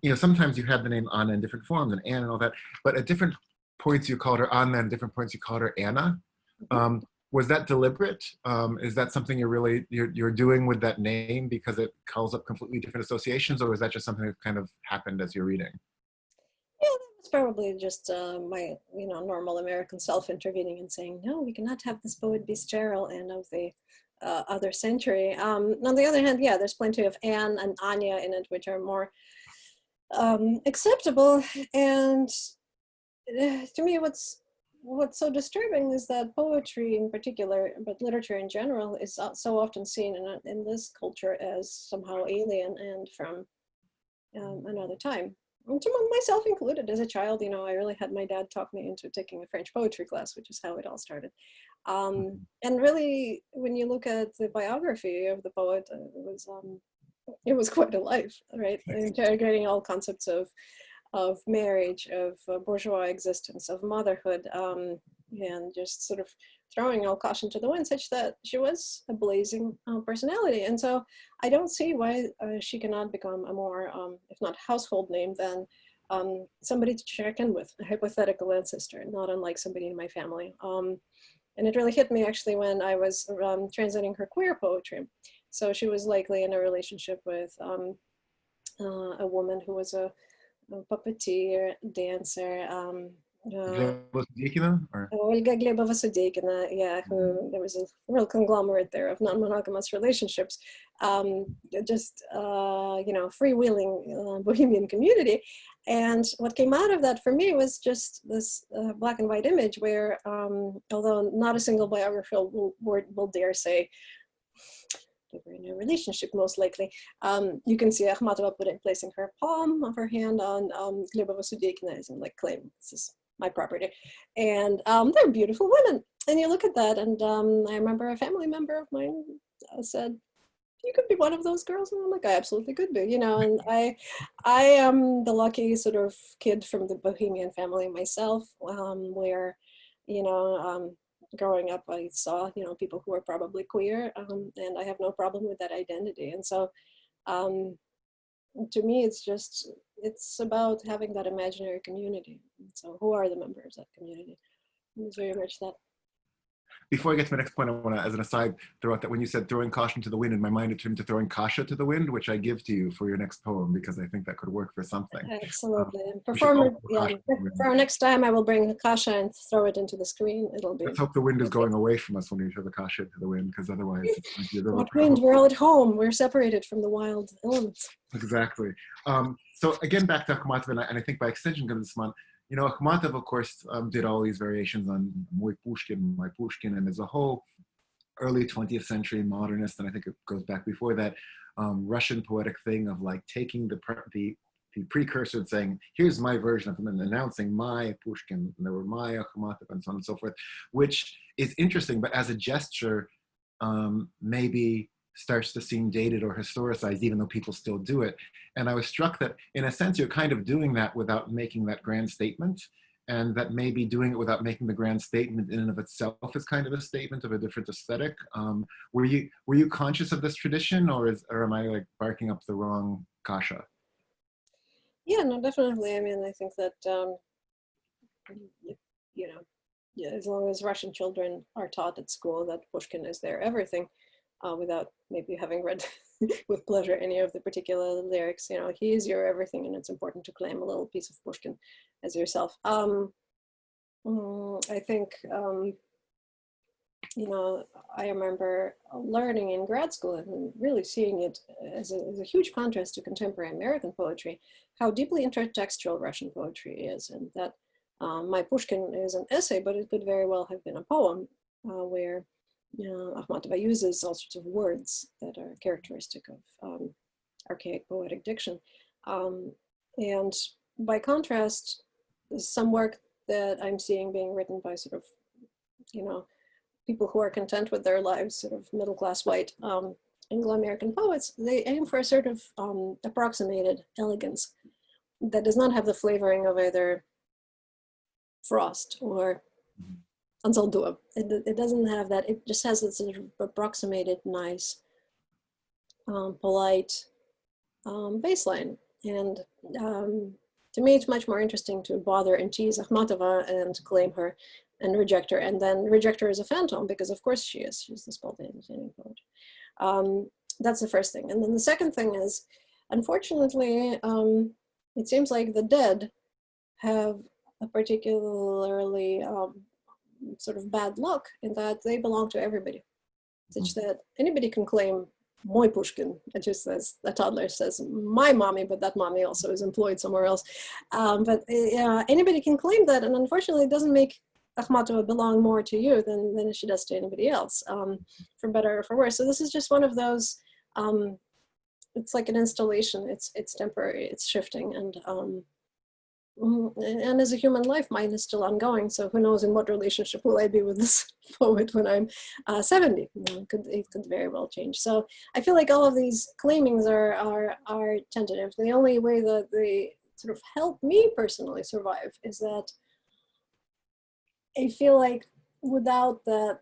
you know, sometimes you had the name Anna in different forms, and Anna and all that, but at different points you called her Anna, and at different points you called her Anna. Was that deliberate? Is that something you're doing with that name because it calls up completely different associations, or is that just something that kind of happened as you're reading? Yeah, that was probably just my, you know, normal American self intervening and saying, no, we cannot have this poet be sterile and of the other century. On the other hand, yeah, there's plenty of Anne and Anya in it, which are more acceptable. And to me, what's so disturbing is that poetry in particular, but literature in general, is so often seen in this culture as somehow alien and from another time. And myself included, as a child, you know, I really had my dad talk me into taking a French poetry class, which is how it all started. And really, when you look at the biography of the poet, it was quite a life, right? Integrating all concepts of marriage, of bourgeois existence, of motherhood, and just sort of throwing all caution to the wind, such that she was a blazing personality. And so I don't see why she cannot become a more, if not household name, then somebody to check in with, a hypothetical ancestor, not unlike somebody in my family. And it really hit me actually when I was translating her queer poetry. So she was likely in a relationship with a woman who was a puppeteer, dancer, Olga Livshin, yeah, who there was a real conglomerate there of non-monogamous relationships, just you know, freewheeling bohemian community. And what came out of that for me was just this black and white image where, although not a single biographer will dare say they were in a relationship, most likely. You can see Akhmatova placing her palm of her hand on Glebova Sudekina, as in like claim, this is my property. And they're beautiful women. And you look at that, and I remember a family member of mine said, you could be one of those girls. And I'm like, I absolutely could be, you know. And I am the lucky sort of kid from the bohemian family myself, where, you know, growing up, I saw, you know, people who are probably queer, and I have no problem with that identity. And so to me, it's about having that imaginary community. And so who are the members of that community? It's very much that. Before I get to my next point, I want to, as an aside, throw out that when you said throwing caution to the wind, in my mind it turned to throwing kasha to the wind, which I give to you for your next poem because I think that could work for something. Absolutely. Yeah, For our next time, I will bring the kasha and throw it into the screen. It'll be. Let's hope the wind is going away from us when we throw the kasha to the wind, because otherwise it's going to be a bit of a What wind? We're all at home. We're separated from the wild elements. Exactly. So again, back to Akhmatova, and I think by extension, because this month, you know, Akhmatova, of course, did all these variations on Moy Pushkin, My Pushkin, and there's a whole early 20th century modernist, and I think it goes back before that, Russian poetic thing of like taking the precursor and saying, here's my version of them, and announcing my Pushkin, and there were my Akhmatova, and so on and so forth, which is interesting, but as a gesture, maybe starts to seem dated or historicized, even though people still do it. And I was struck that, in a sense, you're kind of doing that without making that grand statement, and that maybe doing it without making the grand statement in and of itself is kind of a statement of a different aesthetic. Were you conscious of this tradition, or am I like barking up the wrong kasha? Yeah, no, definitely. I mean, I think that, you know, yeah, as long as Russian children are taught at school that Pushkin is their everything, without maybe having read with pleasure any of the particular lyrics, you know, he is your everything, and it's important to claim a little piece of Pushkin as yourself. I think, you know, I remember learning in grad school and really seeing it as a huge contrast to contemporary American poetry, how deeply intertextual Russian poetry is, and that my Pushkin is an essay, but it could very well have been a poem where Akhmatova uses all sorts of words that are characteristic of archaic poetic diction. And by contrast, some work that I'm seeing being written by sort of, you know, people who are content with their lives, sort of middle-class white Anglo-American poets, they aim for a sort of approximated elegance that does not have the flavoring of either Frost or Anzaldúa. It doesn't have that. It just has this sort of approximated, nice, polite baseline. And to me, it's much more interesting to bother and tease Akhmatova and claim her and reject her, and then reject her as a phantom, because of course she is. She's the spontaneous poet. That's the first thing. And then the second thing is, unfortunately, it seems like the dead have a particularly sort of bad luck in that they belong to everybody, such that anybody can claim Moy Pushkin. It just says, a toddler says, my mommy, but that mommy also is employed somewhere else. But anybody can claim that, and unfortunately it doesn't make Akhmatova belong more to you than she does to anybody else, for better or for worse. So this is just one of those, it's like an installation, it's temporary, it's shifting, and as a human life, mine is still ongoing. So who knows in what relationship will I be with this poet when I'm 70? It could very well change. So I feel like all of these claimings are tentative. The only way that they sort of help me personally survive is that I feel like without that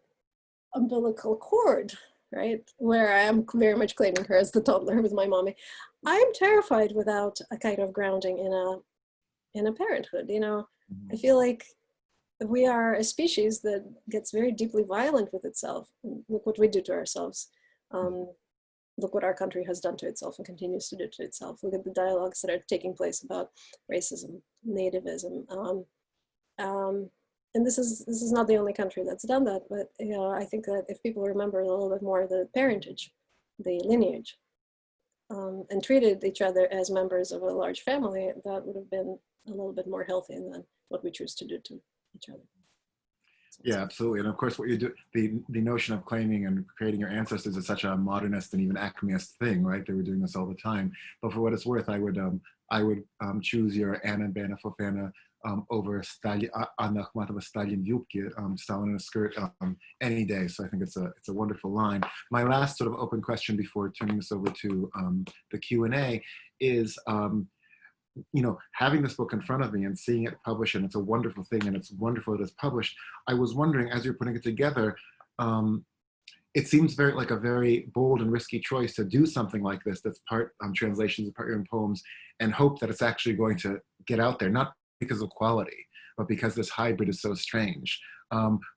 umbilical cord, right, where I am very much claiming her as the toddler with my mommy, I'm terrified without a kind of grounding in a parenthood. You know, I feel like we are a species that gets very deeply violent with itself. Look what we do to ourselves. Look what our country has done to itself and continues to do to itself. Look at the dialogues that are taking place about racism, nativism. And this is not the only country that's done that, but you know, I think that if people remember a little bit more the parentage, the lineage, and treated each other as members of a large family, that would have been a little bit more healthy than what we choose to do to each other. Yeah, absolutely. And of course, what you do, the notion of claiming and creating your ancestors is such a modernist and even Acmeist thing, right? They were doing this all the time. But for what it's worth, I would choose your Anna Bana Fofana over Anna Akhmatova Stalin Yupki, Stalin in a skirt, any day. So I think it's a wonderful line. My last sort of open question before turning this over to the Q&A is, you know, having this book in front of me and seeing it published, and it's a wonderful thing, and it's wonderful it is published. I was wondering, as you're putting it together, it seems like a very bold and risky choice to do something like this that's part translations, part your own poems, and hope that it's actually going to get out there, not because of quality, but because this hybrid is so strange.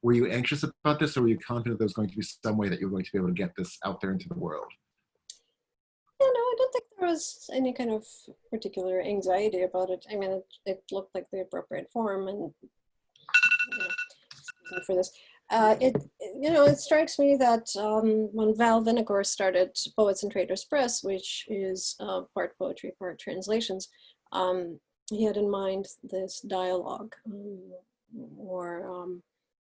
Were you anxious about this, or were you confident there was going to be some way that you were going to be able to get this out there into the world? Yeah, no, I don't think there was any kind of particular anxiety about it. I mean, it looked like the appropriate form, and for this. It strikes me that when Val Vinegar started Poets and Traders Press, which is part poetry, part translations, he had in mind this dialogue, or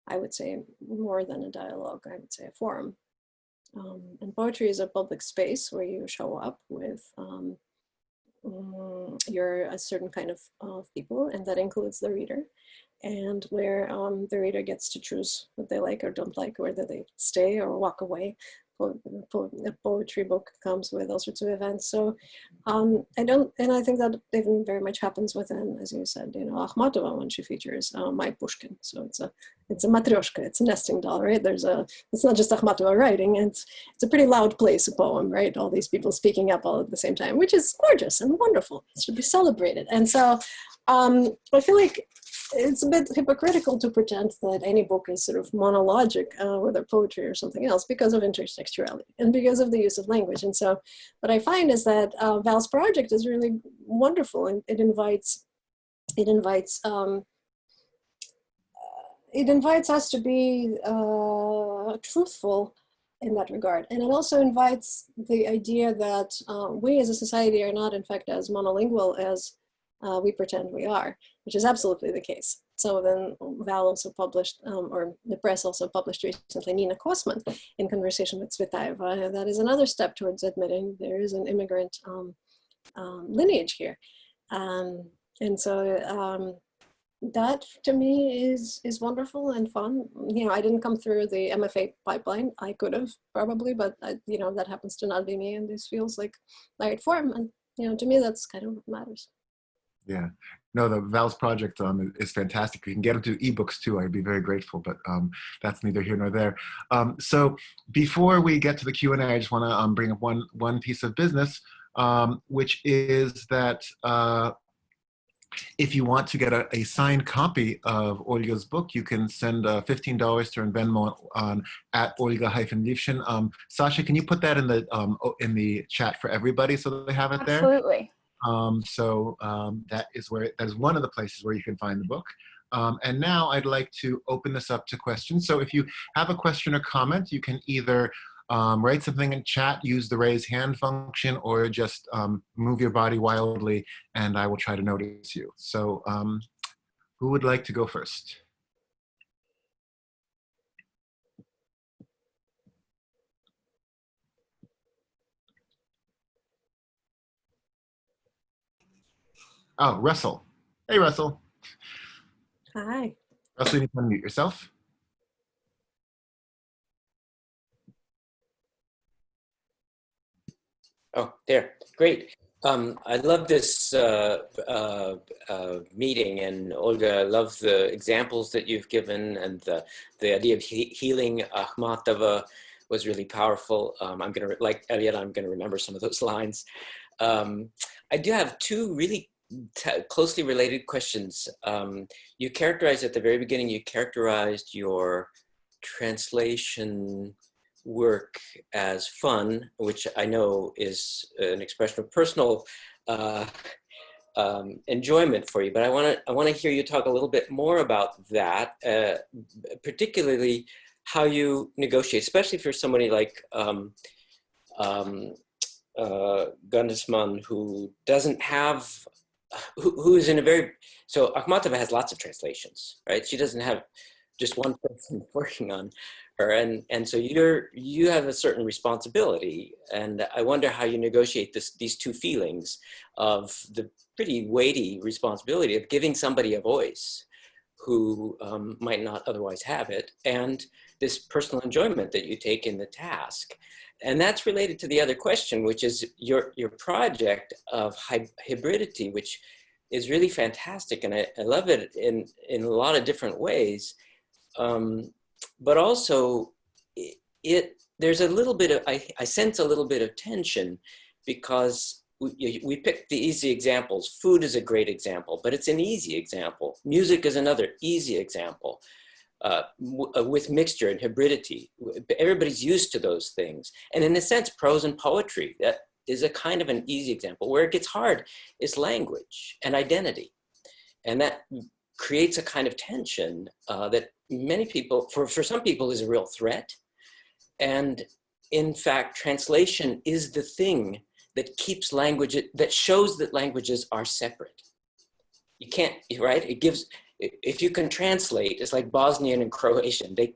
I would say more than a dialogue, I would say a forum. And poetry is a public space where you show up with you're a certain kind of people, and that includes the reader, and where the reader gets to choose what they like or don't like, whether they stay or walk away. A poetry book comes with all sorts of events. So I think that even very much happens within, as you said, Akhmatova, when she features My Pushkin. So it's a matryoshka, it's a nesting doll, right? It's not just Akhmatova writing, it's a pretty loud place, a poem, right? All these people speaking up all at the same time, which is gorgeous and wonderful. It should be celebrated. And so I feel like it's a bit hypocritical to pretend that any book is sort of monologic, whether poetry or something else, because of intertextuality and because of the use of language. And so what I find is that Val's project is really wonderful, and it invites us to be truthful in that regard. And it also invites the idea that we as a society are not in fact as monolingual as we pretend we are, which is absolutely the case. So then Val also published, or the press also published recently, Nina Kosman in conversation with Tsvetaeva. That is another step towards admitting there is an immigrant lineage here. And so that to me is wonderful and fun. I didn't come through the MFA pipeline. I could have probably, but that happens to not be me, and this feels like the right form. And to me, that's kind of what matters. Yeah, no, the Val's project is fantastic. You can get into ebooks too. I'd be very grateful, but that's neither here nor there. So before we get to the Q&A, I just want to bring up one piece of business, which is that if you want to get a signed copy of Olga's book, you can send $15 to her Venmo on at Olga-Livshin. Sasha, can you put that in the chat for everybody so that they have it there? Absolutely. That is one of the places where you can find the book. And now I'd like to open this up to questions. So if you have a question or comment, you can either write something in chat, use the raise hand function, or just move your body wildly and I will try to notice you. So who would like to go first? Oh, Russell. Hey, Russell. Hi. Russell, you need to unmute yourself. Oh, there. Great. I love this meeting, and Olga, I love the examples that you've given, and the idea of healing Akhmatova was really powerful. Like Eliot, I'm gonna remember some of those lines. I do have two really closely related questions. You characterized at the very beginning, you characterized your translation work as fun, which I know is an expression of personal enjoyment for you. But I want to hear you talk a little bit more about that, particularly how you negotiate, especially for somebody like Gundesman, who doesn't have, who is in a very, so Akhmatova has lots of translations, right? She doesn't have just one person working on her, and so you have a certain responsibility, and I wonder how you negotiate these two feelings of the pretty weighty responsibility of giving somebody a voice who might not otherwise have it, and this personal enjoyment that you take in the task. And that's related to the other question, which is your project of hybridity, which is really fantastic, and I love it in a lot of different ways. But also, there's a little bit of, I sense a little bit of tension, because we picked the easy examples. Food is a great example, but it's an easy example. Music is another easy example. With mixture and hybridity, everybody's used to those things. And in a sense, prose and poetry, that is a kind of an easy example. Where it gets hard is language and identity. And that creates a kind of tension that many people, for some people, is a real threat. And in fact, translation is the thing that keeps language, that shows that languages are separate. You can't, right? It gives, if you can translate, it's like Bosnian and Croatian. They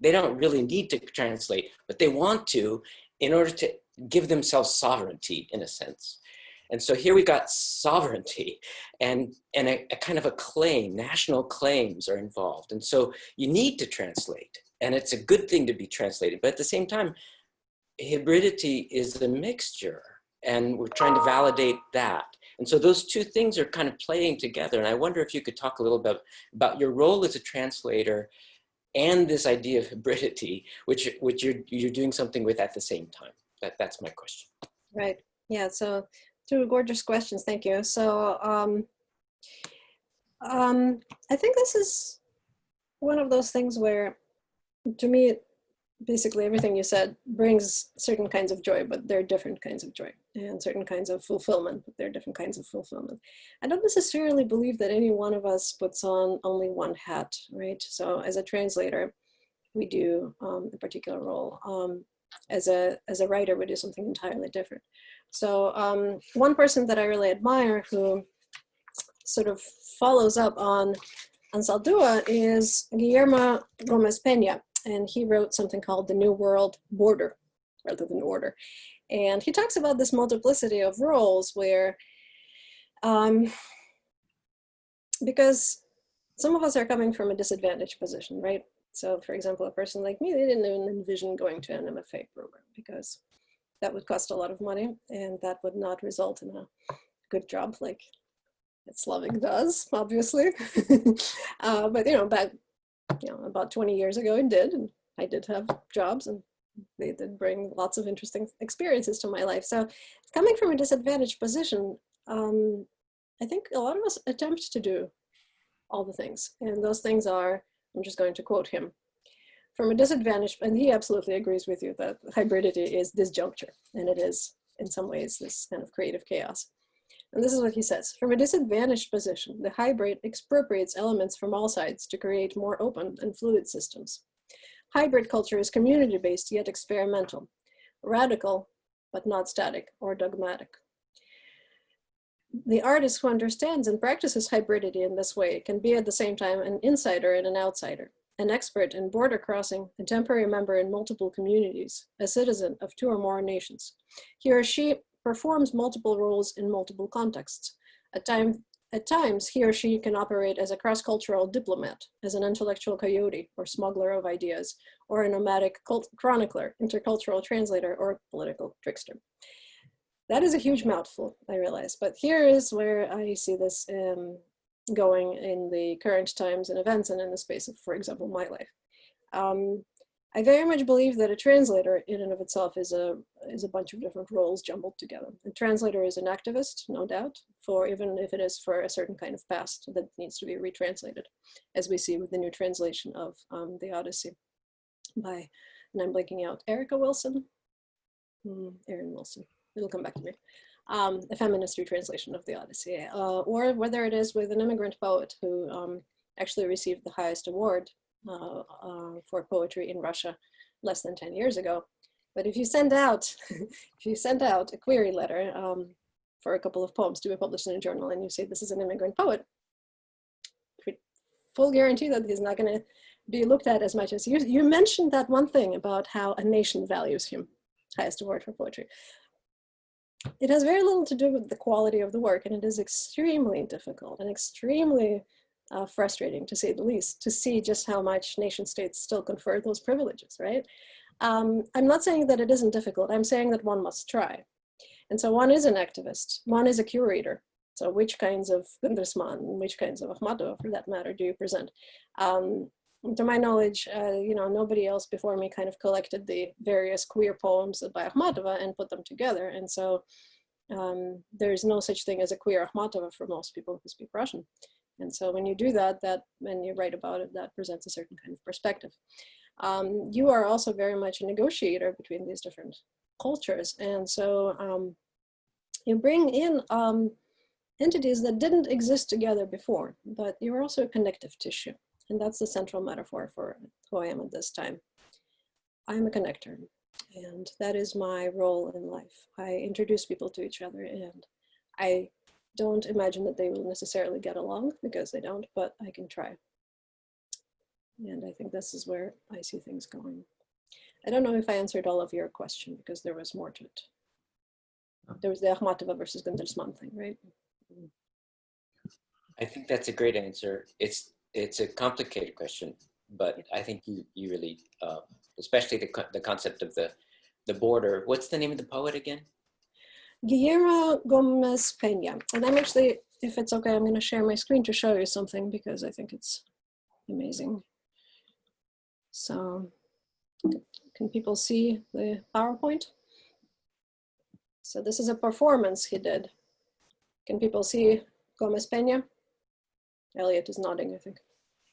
don't really need to translate, but they want to in order to give themselves sovereignty in a sense. And so here we got sovereignty and a kind of a claim, national claims are involved. And so you need to translate, and it's a good thing to be translated. But at the same time, hybridity is a mixture, and we're trying to validate that. And so those two things are kind of playing together. And I wonder if you could talk a little bit about your role as a translator and this idea of hybridity, which you're doing something with at the same time. That's my question. Right. Yeah. So two gorgeous questions. Thank you. So I think this is one of those things where, to me, basically everything you said brings certain kinds of joy, but they're different kinds of joy, and certain kinds of fulfillment, but they're different kinds of fulfillment. I don't necessarily believe that any one of us puts on only one hat, right? So as a translator, we do a particular role. As a writer, we do something entirely different. So one person that I really admire who sort of follows up on Saldua is Guillermo Gomez Peña. And he wrote something called The New World Border, rather than Order. And he talks about this multiplicity of roles where, because some of us are coming from a disadvantaged position, right? So for example, a person like me, they didn't even envision going to an MFA program because that would cost a lot of money and that would not result in a good job like Slavic does, obviously. But back about 20 years ago it did, and I did have jobs and they did bring lots of interesting experiences to my life. So coming from a disadvantaged position, I think a lot of us attempt to do all the things. And those things are, I'm just going to quote him, from a disadvantage, and he absolutely agrees with you that hybridity is disjuncture, and it is in some ways this kind of creative chaos. And this is what he says: from a disadvantaged position, the hybrid expropriates elements from all sides to create more open and fluid systems. Hybrid culture is community-based yet experimental, radical but not static or dogmatic. The artist who understands and practices hybridity in this way can be at the same time an insider and an outsider, an expert in border crossing, a temporary member in multiple communities, a citizen of 2 or more nations. He or she performs multiple roles in multiple contexts. At times, he or she can operate as a cross-cultural diplomat, as an intellectual coyote or smuggler of ideas, or a nomadic chronicler, intercultural translator, or political trickster. That is a huge mouthful, I realize, but here is where I see this going in the current times and events and in the space of, for example, my life. I very much believe that a translator in and of itself is a bunch of different roles jumbled together. A translator is an activist, no doubt, for even if it is for a certain kind of past that needs to be retranslated, as we see with the new translation of the Odyssey by, and I'm blanking out, Erin Wilson. It'll come back to me. A feminist retranslation of the Odyssey, or whether it is with an immigrant poet who actually received the highest award for poetry in Russia less than 10 years ago. But if you send out, a query letter for a couple of poems to be published in a journal, and you say this is an immigrant poet, full guarantee that he's not going to be looked at as much as you. You mentioned that one thing about how a nation values him, highest award for poetry. It has very little to do with the quality of the work, and it is extremely difficult and extremely frustrating, to say the least, to see just how much nation states still confer those privileges, right? I'm not saying that it isn't difficult. I'm saying that one must try. And so one is an activist, one is a curator. So which kinds of Gundersman, which kinds of Akhmatova, for that matter, do you present? To my knowledge, nobody else before me kind of collected the various queer poems by Akhmatova and put them together. And so There's no such thing as a queer Akhmatova for most people who speak Russian. And so when you do that, when you write about it, that presents a certain kind of perspective. You are also very much a negotiator between these different cultures. And so you bring in entities that didn't exist together before, but you're also a connective tissue. And that's the central metaphor for who I am at this time. I'm a connector, and that is my role in life. I introduce people to each other, and I don't imagine that they will necessarily get along, because they don't, but I can try. And I think this is where I see things going. I don't know if I answered all of your question, because there was more to it. There was the Akhmatova versus Gundersman thing, right? I think that's a great answer. It's a complicated question, but I think you really, especially the concept of the border. What's the name of the poet again? Guillermo Gomez Peña. And I'm actually, if it's okay, I'm going to share my screen to show you something, because I think it's amazing. So can people see the PowerPoint? So this is a performance he did. Can people see Gomez Peña? Eliot is nodding, I think.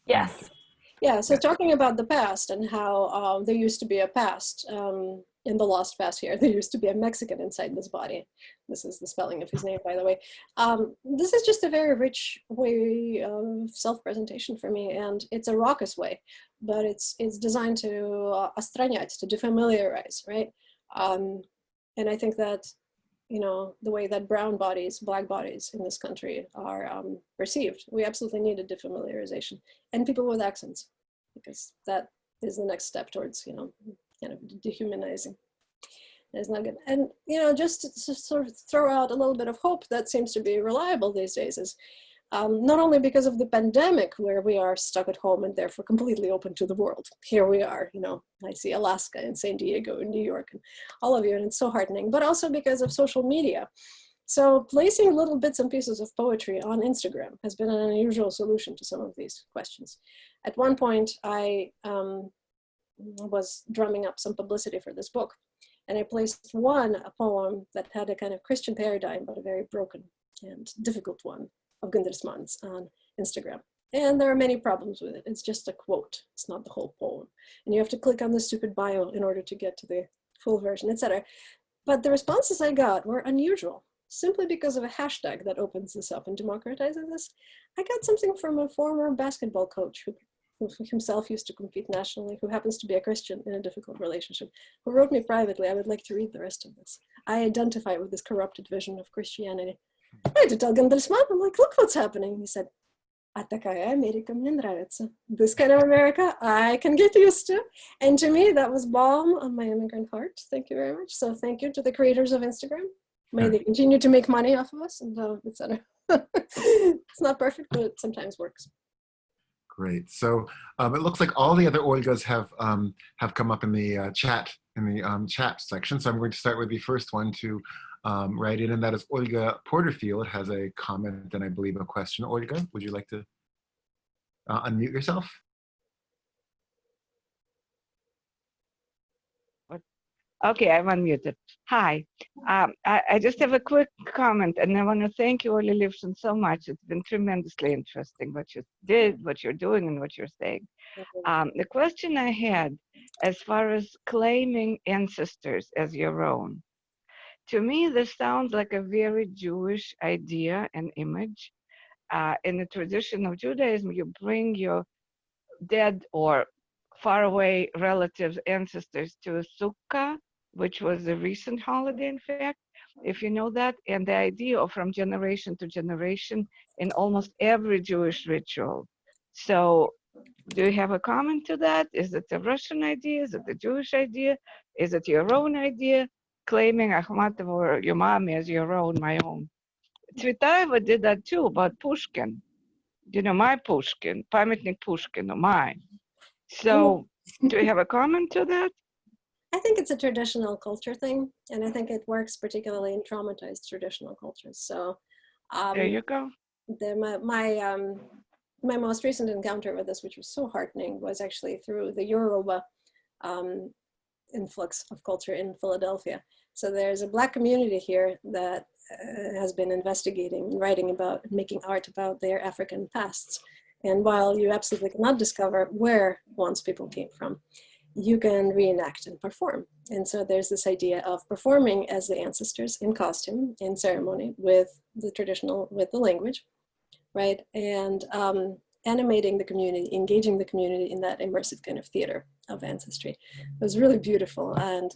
Yes. Yeah, so talking about the past and how there used to be a past, in the lost past here, there used to be a Mexican inside this body. This is the spelling of his name, by the way. This is just a very rich way of self-presentation for me, and it's a raucous way, but it's designed to astranять, to defamiliarize, right? And I think that, you know, the way that brown bodies, black bodies in this country are perceived, we absolutely need a defamiliarization, and people with accents, because that is the next step towards, you know, kind of dehumanizing. It's not good. And, you know, just to sort of throw out a little bit of hope that seems to be reliable these days is not only because of the pandemic, where we are stuck at home and therefore completely open to the world. Here we are, you know, I see Alaska and San Diego and New York and all of you, and it's so heartening, but also because of social media. So placing little bits and pieces of poetry on Instagram has been an unusual solution to some of these questions. At one point, I was drumming up some publicity for this book, and I placed a poem that had a kind of Christian paradigm, but a very broken and difficult one, of Gundersman's on Instagram. And there are many problems with it. It's just a quote. It's not the whole poem. And you have to click on the stupid bio in order to get to the full version, etc. But the responses I got were unusual, simply because of a hashtag that opens this up and democratizes this. I got something from a former basketball coach who himself used to compete nationally, who happens to be a Christian in a difficult relationship, who wrote me privately. I would like to read the rest of this. I identify with this corrupted vision of Christianity. I had to tell Gundersman, I'm like, look what's happening. He said, "А такая Америка мне нравится." This kind of America I can get used to. And to me, that was balm on my immigrant heart. Thank you very much. So thank you to the creators of Instagram. May they continue to make money off of us, and etc. It's not perfect, but it sometimes works. Great. So it looks like all the other Olgas have come up in the chat section. So I'm going to start with the first one to write in, and that is Olga Porterfield has a comment and I believe a question. Olga, would you like to unmute yourself? Okay, I'm unmuted. Hi, I just have a quick comment, and I want to thank you, Olga Livshin, so much. It's been tremendously interesting what you did, what you're doing, and what you're saying. The question I had, as far as claiming ancestors as your own, to me, this sounds like a very Jewish idea and image. In the tradition of Judaism, you bring your dead or faraway relatives, ancestors to a sukkah, which was a recent holiday, in fact, if you know that, and the idea of from generation to generation in almost every Jewish ritual. So do you have a comment to that? Is it a Russian idea? Is it a Jewish idea? Is it your own idea? Claiming Akhmatova or your mommy as your own, my own. Tsvetaeva did that too, about Pushkin. You know, my Pushkin, памятник Pushkinu, mine. So do you have a comment to that? I think it's a traditional culture thing, and I think it works particularly in traumatized traditional cultures. So there you go. My most recent encounter with this, which was so heartening, was actually through the Yoruba influx of culture in Philadelphia. So there's a Black community here that has been investigating and writing about, making art about their African pasts. And while you absolutely cannot discover where one's people came from, you can reenact and perform. And so there's this idea of performing as the ancestors in costume, in ceremony, with the traditional, with the language, right? And animating the community, engaging the community in that immersive kind of theater of ancestry. It was really beautiful. And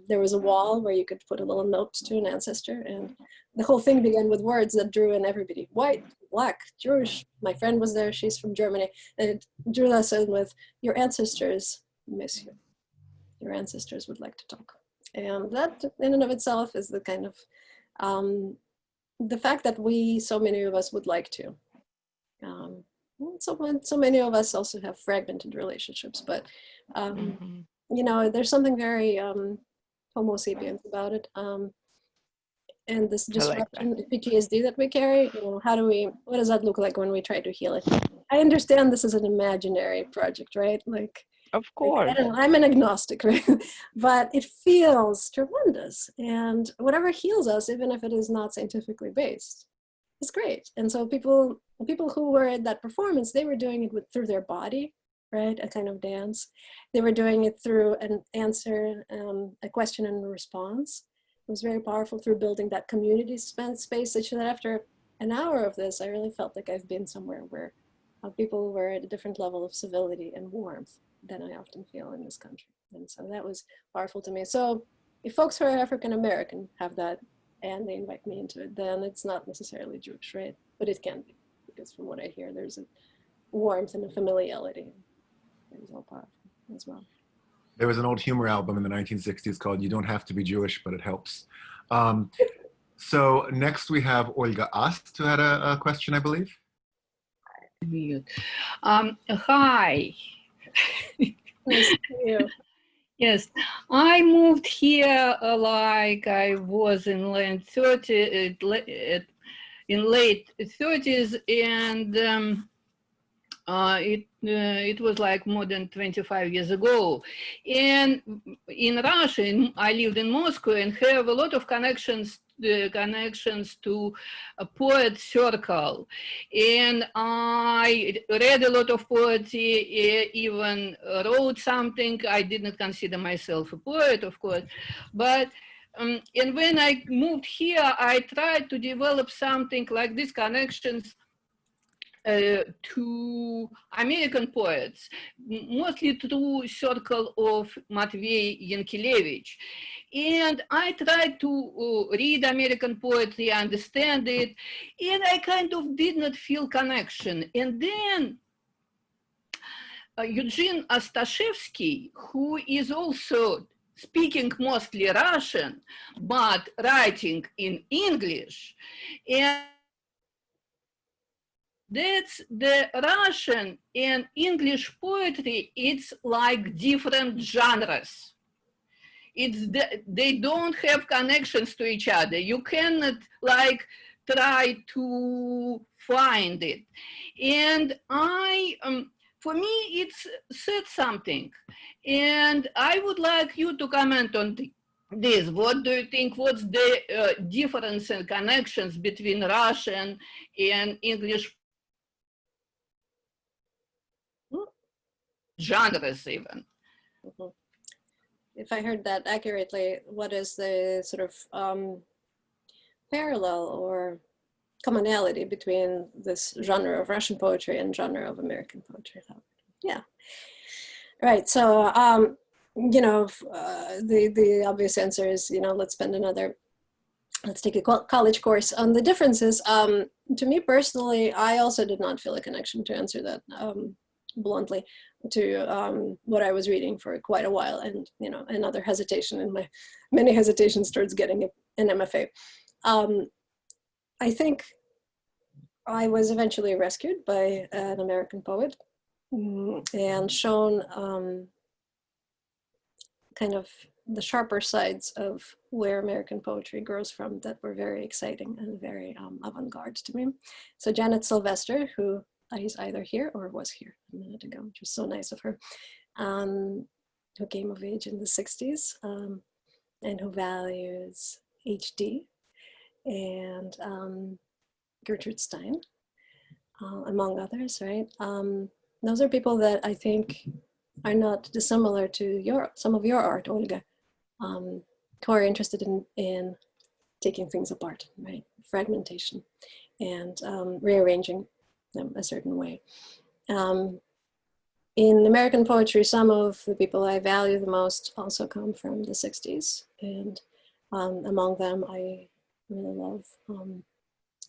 there was a wall where you could put a little note to an ancestor, and the whole thing began with words that drew in everybody: white, Black, Jewish. My friend was there, she's from Germany. And it drew us in with, your ancestors miss you. Your ancestors would like to talk. And that in and of itself is the kind of, the fact that so many of us would like to. So many of us also have fragmented relationships, but you know, there's something very Homo sapiens about it. And this disruption, the PTSD that we carry, you know, what does that look like when we try to heal it? I understand this is an imaginary project, right? Like, of course. I don't know, I'm an agnostic, right? But it feels tremendous. And whatever heals us, even if it is not scientifically based, is great. And so people who were at that performance, they were doing it through their body, right? A kind of dance. They were doing it through an answer, a question and a response. It was very powerful through building that community space, such that after an hour of this, I really felt like I've been somewhere where people were at a different level of civility and warmth than I often feel in this country. And so that was powerful to me. So if folks who are African American have that and they invite me into it, then it's not necessarily Jewish, right? But it can be, because from what I hear, there's a warmth and a familiarity that is all powerful as well. There was an old humor album in the 1960s called "You Don't Have to Be Jewish, but It Helps." So next we have Olga Ast, who had a question, I believe. Hi. Nice to meet you. Yes, I moved here like I was in late 30s, and it was like more than 25 years ago. And in Russia, I lived in Moscow and have a lot of connections to a poet circle. And I read a lot of poetry, even wrote something. I did not consider myself a poet, of course, but and when I moved here, I tried to develop something like these connections to American poets, mostly through circle of Matvey Yankelevich. And I tried to read American poetry, understand it, and I kind of did not feel connection. And then Eugene Ostashevsky, who is also speaking mostly Russian, but writing in English, and that's the Russian and English poetry, it's like different genres. They don't have connections to each other. You cannot like try to find it. And for me, it's said something. And I would like you to comment on this. What do you think? What's the difference and connections between Russian and English genres even? Mm-hmm. If I heard that accurately, what is the sort of parallel or commonality between this genre of Russian poetry and genre of American poetry? Yeah, right. So, you know, the obvious answer is, you know, let's take a college course on the differences. To me personally, I also did not feel a connection, to answer that bluntly, to what I was reading for quite a while, and you know, another hesitation in my many hesitations towards getting an MFA. I think I was eventually rescued by an American poet and shown kind of the sharper sides of where American poetry grows from that were very exciting and very avant-garde to me. So Janet Sylvester, who is either here or was here a minute ago, which was so nice of her, who came of age in the 60s. and who values HD and Gertrude Stein, among others, right? Those are people that I think are not dissimilar to some of your art, Olga, who are interested in taking things apart, right? Fragmentation and rearranging them a certain way. In American poetry, some of the people I value the most also come from the 60s. And among them, I really love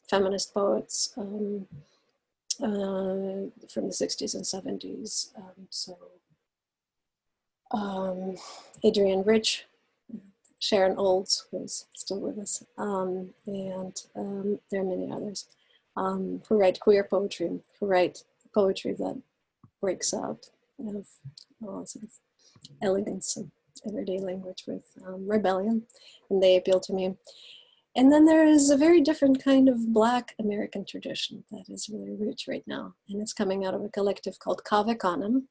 feminist poets from the 60s and 70s. Adrienne Rich, Sharon Olds, who's still with us, and there are many others who write queer poetry, who write poetry that breaks out of sort of elegance and everyday language with rebellion, and they appeal to me. And then there is a very different kind of Black American tradition that is really rich right now, and it's coming out of a collective called Cavecanem,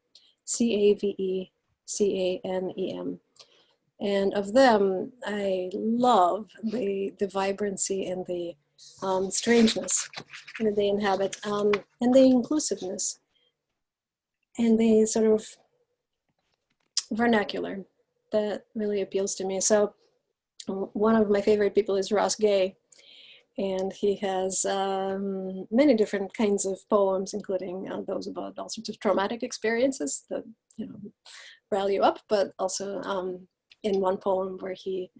Cavecanem. And of them, I love the vibrancy and the strangeness that they inhabit, and the inclusiveness, and the sort of vernacular that really appeals to me. So one of my favorite people is Ross Gay, and he has many different kinds of poems, including those about all sorts of traumatic experiences that, you know, rile you up, but also in one poem where he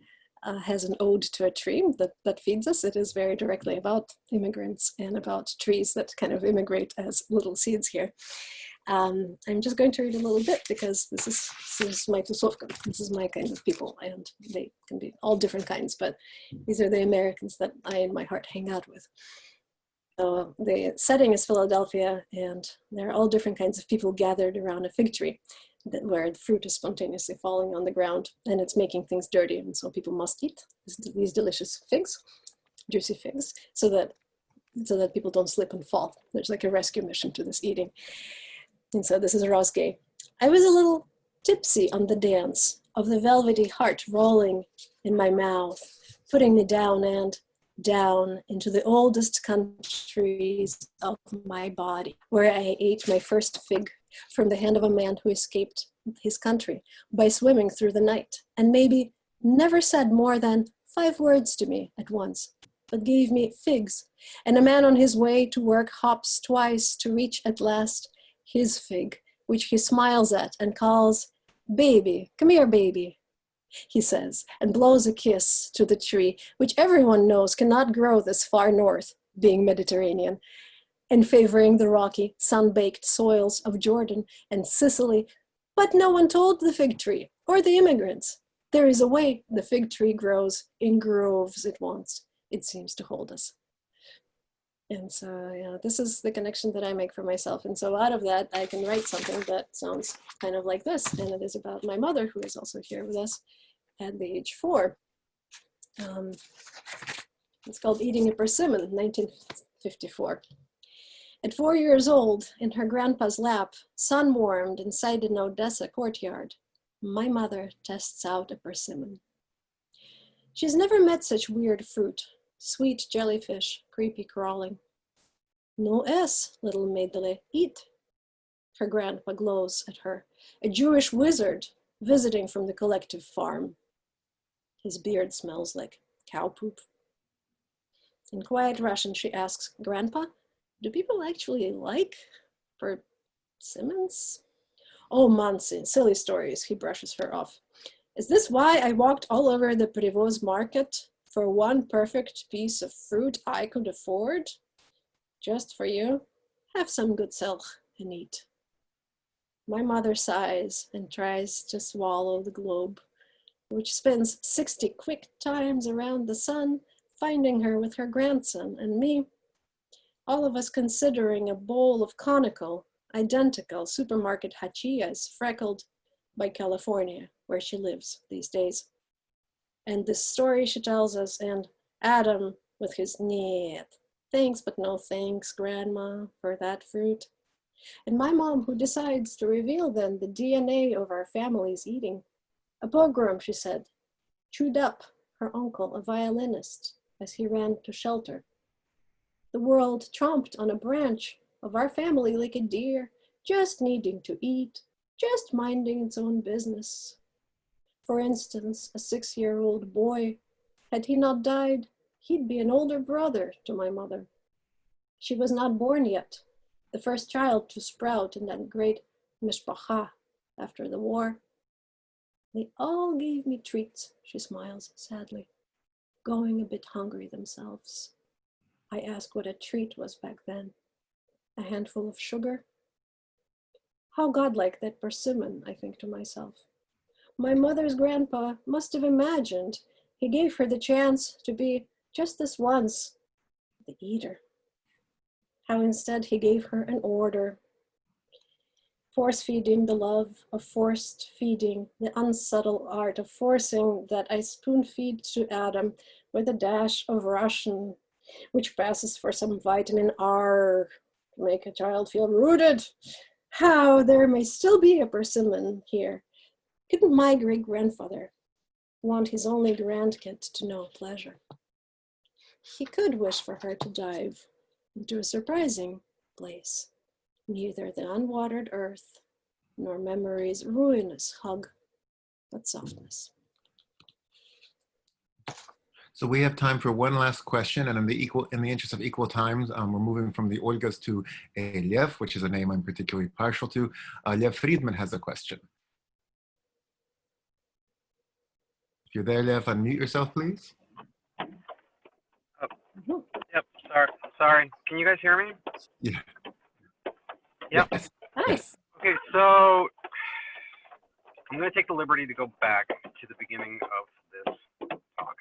has an ode to a tree that feeds us. It is very directly about immigrants and about trees that kind of immigrate as little seeds here. I'm just going to read a little bit because this is my tusovka. This is my kind of people, and they can be all different kinds, but these are the Americans that I in my heart hang out with. So the setting is Philadelphia, and there are all different kinds of people gathered around a fig tree where the fruit is spontaneously falling on the ground, and it's making things dirty, and so people must eat these delicious figs, juicy figs, so that people don't slip and fall. There's like a rescue mission to this eating. And so this is Ross Gay. I was a little tipsy on the dance of the velvety heart rolling in my mouth, putting me down and down into the oldest countries of my body, where I ate my first fig from the hand of a man who escaped his country by swimming through the night, and maybe never said more than 5 words to me at once, but gave me figs, and a man on his way to work hops twice to reach at last his fig, which he smiles at and calls, "Baby, come here, baby," he says, and blows a kiss to the tree, which everyone knows cannot grow this far north, being Mediterranean, and favoring the rocky, sun-baked soils of Jordan and Sicily. But no one told the fig tree or the immigrants. There is a way the fig tree grows in groves it wants. It seems to hold us. And so, yeah, this is the connection that I make for myself. And so out of that, I can write something that sounds kind of like this. And it is about my mother, who is also here with us at the age 4. It's called Eating a Persimmon, 1954. At 4 years old, in her grandpa's lap, sun-warmed inside an Odessa courtyard, my mother tests out a persimmon. She's never met such weird fruit. Sweet jellyfish, creepy crawling. "No S, little Maidele, eat." Her grandpa glows at her, a Jewish wizard visiting from the collective farm. His beard smells like cow poop. In quiet Russian, she asks, "Grandpa, do people actually like persimmons?" "Oh, Mansi, silly stories," he brushes her off. "Is this why I walked all over the Privoz market? For one perfect piece of fruit I could afford? Just for you? Have some good selch and eat." My mother sighs and tries to swallow the globe, which spins 60 quick times around the sun, finding her with her grandson and me, all of us considering a bowl of conical, identical supermarket hachiyas freckled by California, where she lives these days. And this story she tells us, and Adam with his "Niet, thanks but no thanks, Grandma, for that fruit." And my mom, who decides to reveal then the DNA of our family's eating. "A pogrom," she said. chewed up her uncle, a violinist, as he ran to shelter. The world tromped on a branch of our family like a deer, just needing to eat, just minding its own business. For instance, a 6-year-old boy, had he not died, he'd be an older brother to my mother. She was not born yet, the first child to sprout in that great mishpacha after the war. They all gave me treats, she smiles sadly, going a bit hungry themselves. I ask what a treat was back then. A handful of sugar? How godlike that persimmon, I think to myself. My mother's grandpa must have imagined he gave her the chance to be, just this once, the eater. How instead he gave her an order, force-feeding the love of forced feeding, the unsubtle art of forcing that I spoon-feed to Adam with a dash of Russian, which passes for some vitamin R to make a child feel rooted. How there may still be a persimmon here. Couldn't my great-grandfather want his only grandkid to know pleasure? He could wish for her to dive into a surprising place. Neither the unwatered earth nor memory's ruinous hug, but softness. So we have time for one last question, and in the interest of equal times, we're moving from the Olgas to Lev, which is a name I'm particularly partial to. Lev Friedman has a question. If you're there, Lev, unmute yourself, please. Oh, yep, sorry. Can you guys hear me? Yeah. Yep. Yes. Nice. Okay, so I'm going to take the liberty to go back to the beginning of this talk.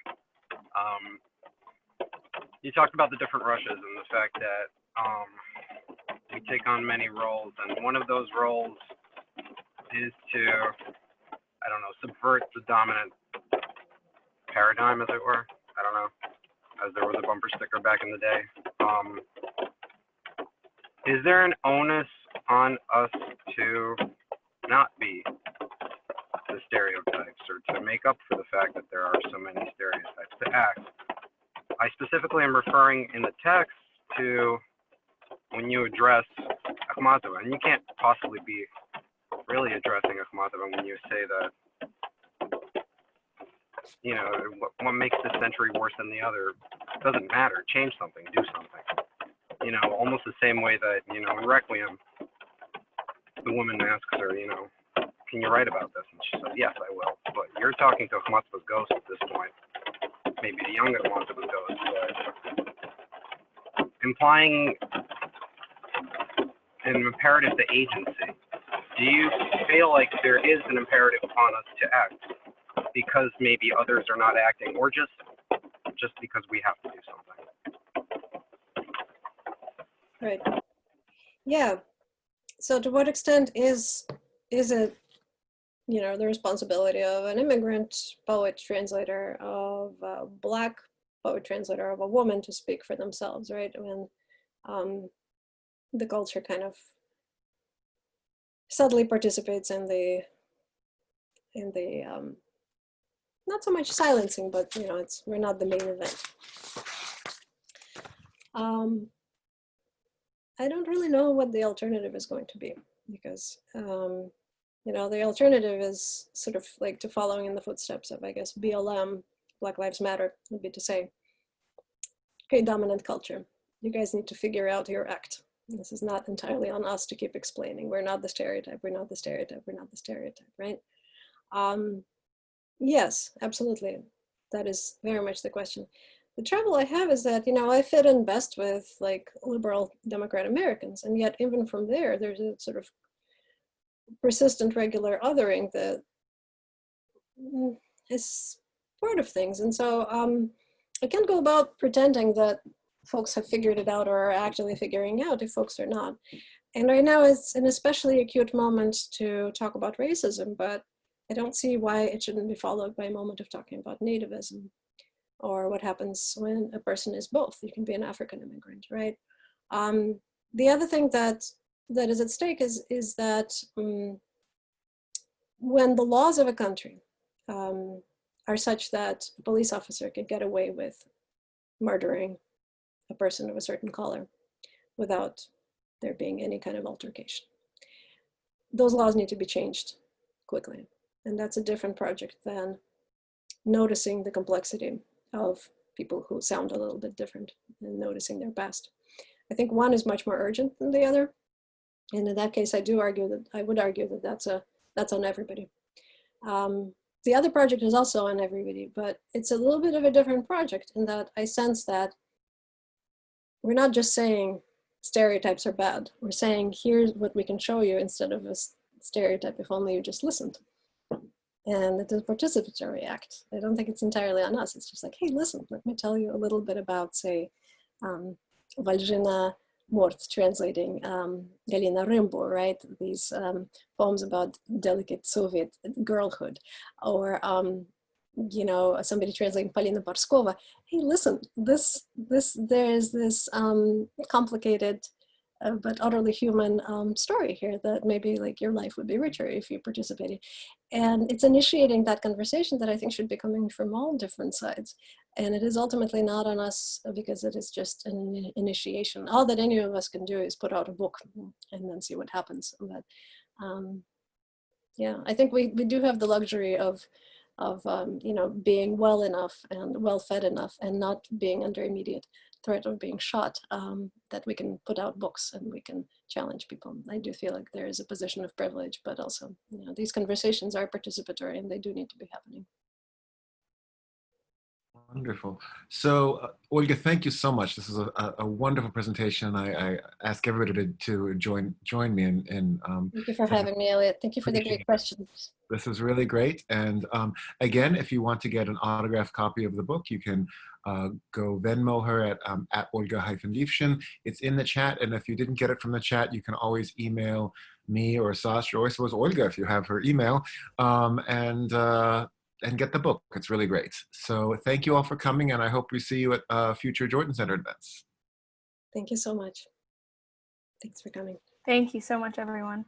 You talked about the different Russias and the fact that we take on many roles, and one of those roles is to, I don't know, subvert the dominant paradigm, as it were. I don't know, as there was a bumper sticker back in the day. Is there an onus on us to not be the stereotypes, or to make up for the fact that there are so many stereotypes, to act? I specifically am referring in the text to when you address Akhmatova, and you can't possibly be really addressing Akhmatova when you say that, you know, what makes this century worse than the other doesn't matter. Change something, do something. You know, almost the same way that, you know, in Requiem, the woman asks her, you know, can you write about this? And she says, yes, I will. But you're talking to Akhmatova's ghost at this point. Maybe the young Akhmatova's ghost, but implying an imperative to agency. Do you feel like there is an imperative upon us to act because maybe others are not acting, or just because we have to do something? Right. Yeah. So to what extent is it, you know, the responsibility of an immigrant poet translator, of a Black poet translator, of a woman to speak for themselves, right? When the culture kind of subtly participates in the not so much silencing, but, you know, we're not the main event. I don't really know what the alternative is going to be, because you know, the alternative is sort of like to following in the footsteps of, I guess, BLM, Black Lives Matter, would be to say, okay, dominant culture, you guys need to figure out your act. This is not entirely on us to keep explaining. We're not the stereotype, we're not the stereotype, we're not the stereotype, right? Yes, absolutely. That is very much the question. The trouble I have is that, you know, I fit in best with like liberal Democrat Americans, and yet even from there, there's a sort of persistent regular othering that is part of things. And so I can't go about pretending that folks have figured it out or are actually figuring out if folks are not. And right now it's an especially acute moment to talk about racism, but I don't see why it shouldn't be followed by a moment of talking about nativism, or what happens when a person is both. You can be an African immigrant, right? The other thing that is at stake is that when the laws of a country are are such that a police officer can get away with murdering a person of a certain color without there being any kind of altercation. Those laws need to be changed quickly. And that's a different project than noticing the complexity of people who sound a little bit different and noticing their past. I think one is much more urgent than the other. And in that case, I would argue that that's on everybody. The other project is also on everybody, but it's a little bit of a different project in that I sense that we're not just saying stereotypes are bad. We're saying, here's what we can show you instead of a stereotype, if only you just listened. And it is a participatory act. I don't think it's entirely on us. It's just like, hey, listen, let me tell you a little bit about, say, Valzhina Mort translating Galina Rimbo, right? These poems about delicate Soviet girlhood, or you know, somebody translating Polina Barskova. Hey, listen, there's this complicated but utterly human story here that maybe like your life would be richer if you participated. And it's initiating that conversation that I think should be coming from all different sides. And it is ultimately not on us because it is just an initiation. All that any of us can do is put out a book and then see what happens. But yeah, I think we do have the luxury of you know, being well enough and well fed enough and not being under immediate threat of being shot, that we can put out books and we can challenge people. I do feel like there is a position of privilege, but also, you know, these conversations are participatory and they do need to be happening. Wonderful. So, Olga, thank you so much. This is a wonderful presentation. I ask everybody to join me in thank you for having me, Eliot. Thank you for the great questions. This is really great. And again, if you want to get an autographed copy of the book, you can go Venmo her at Olga-Livshin. It's in the chat. And if you didn't get it from the chat, you can always email me or Sasha, or I suppose Olga, if you have her email, and get the book. It's really great. So thank you all for coming, and I hope we see you at future Jordan Center events. Thank you so much. Thanks for coming. Thank you so much, everyone.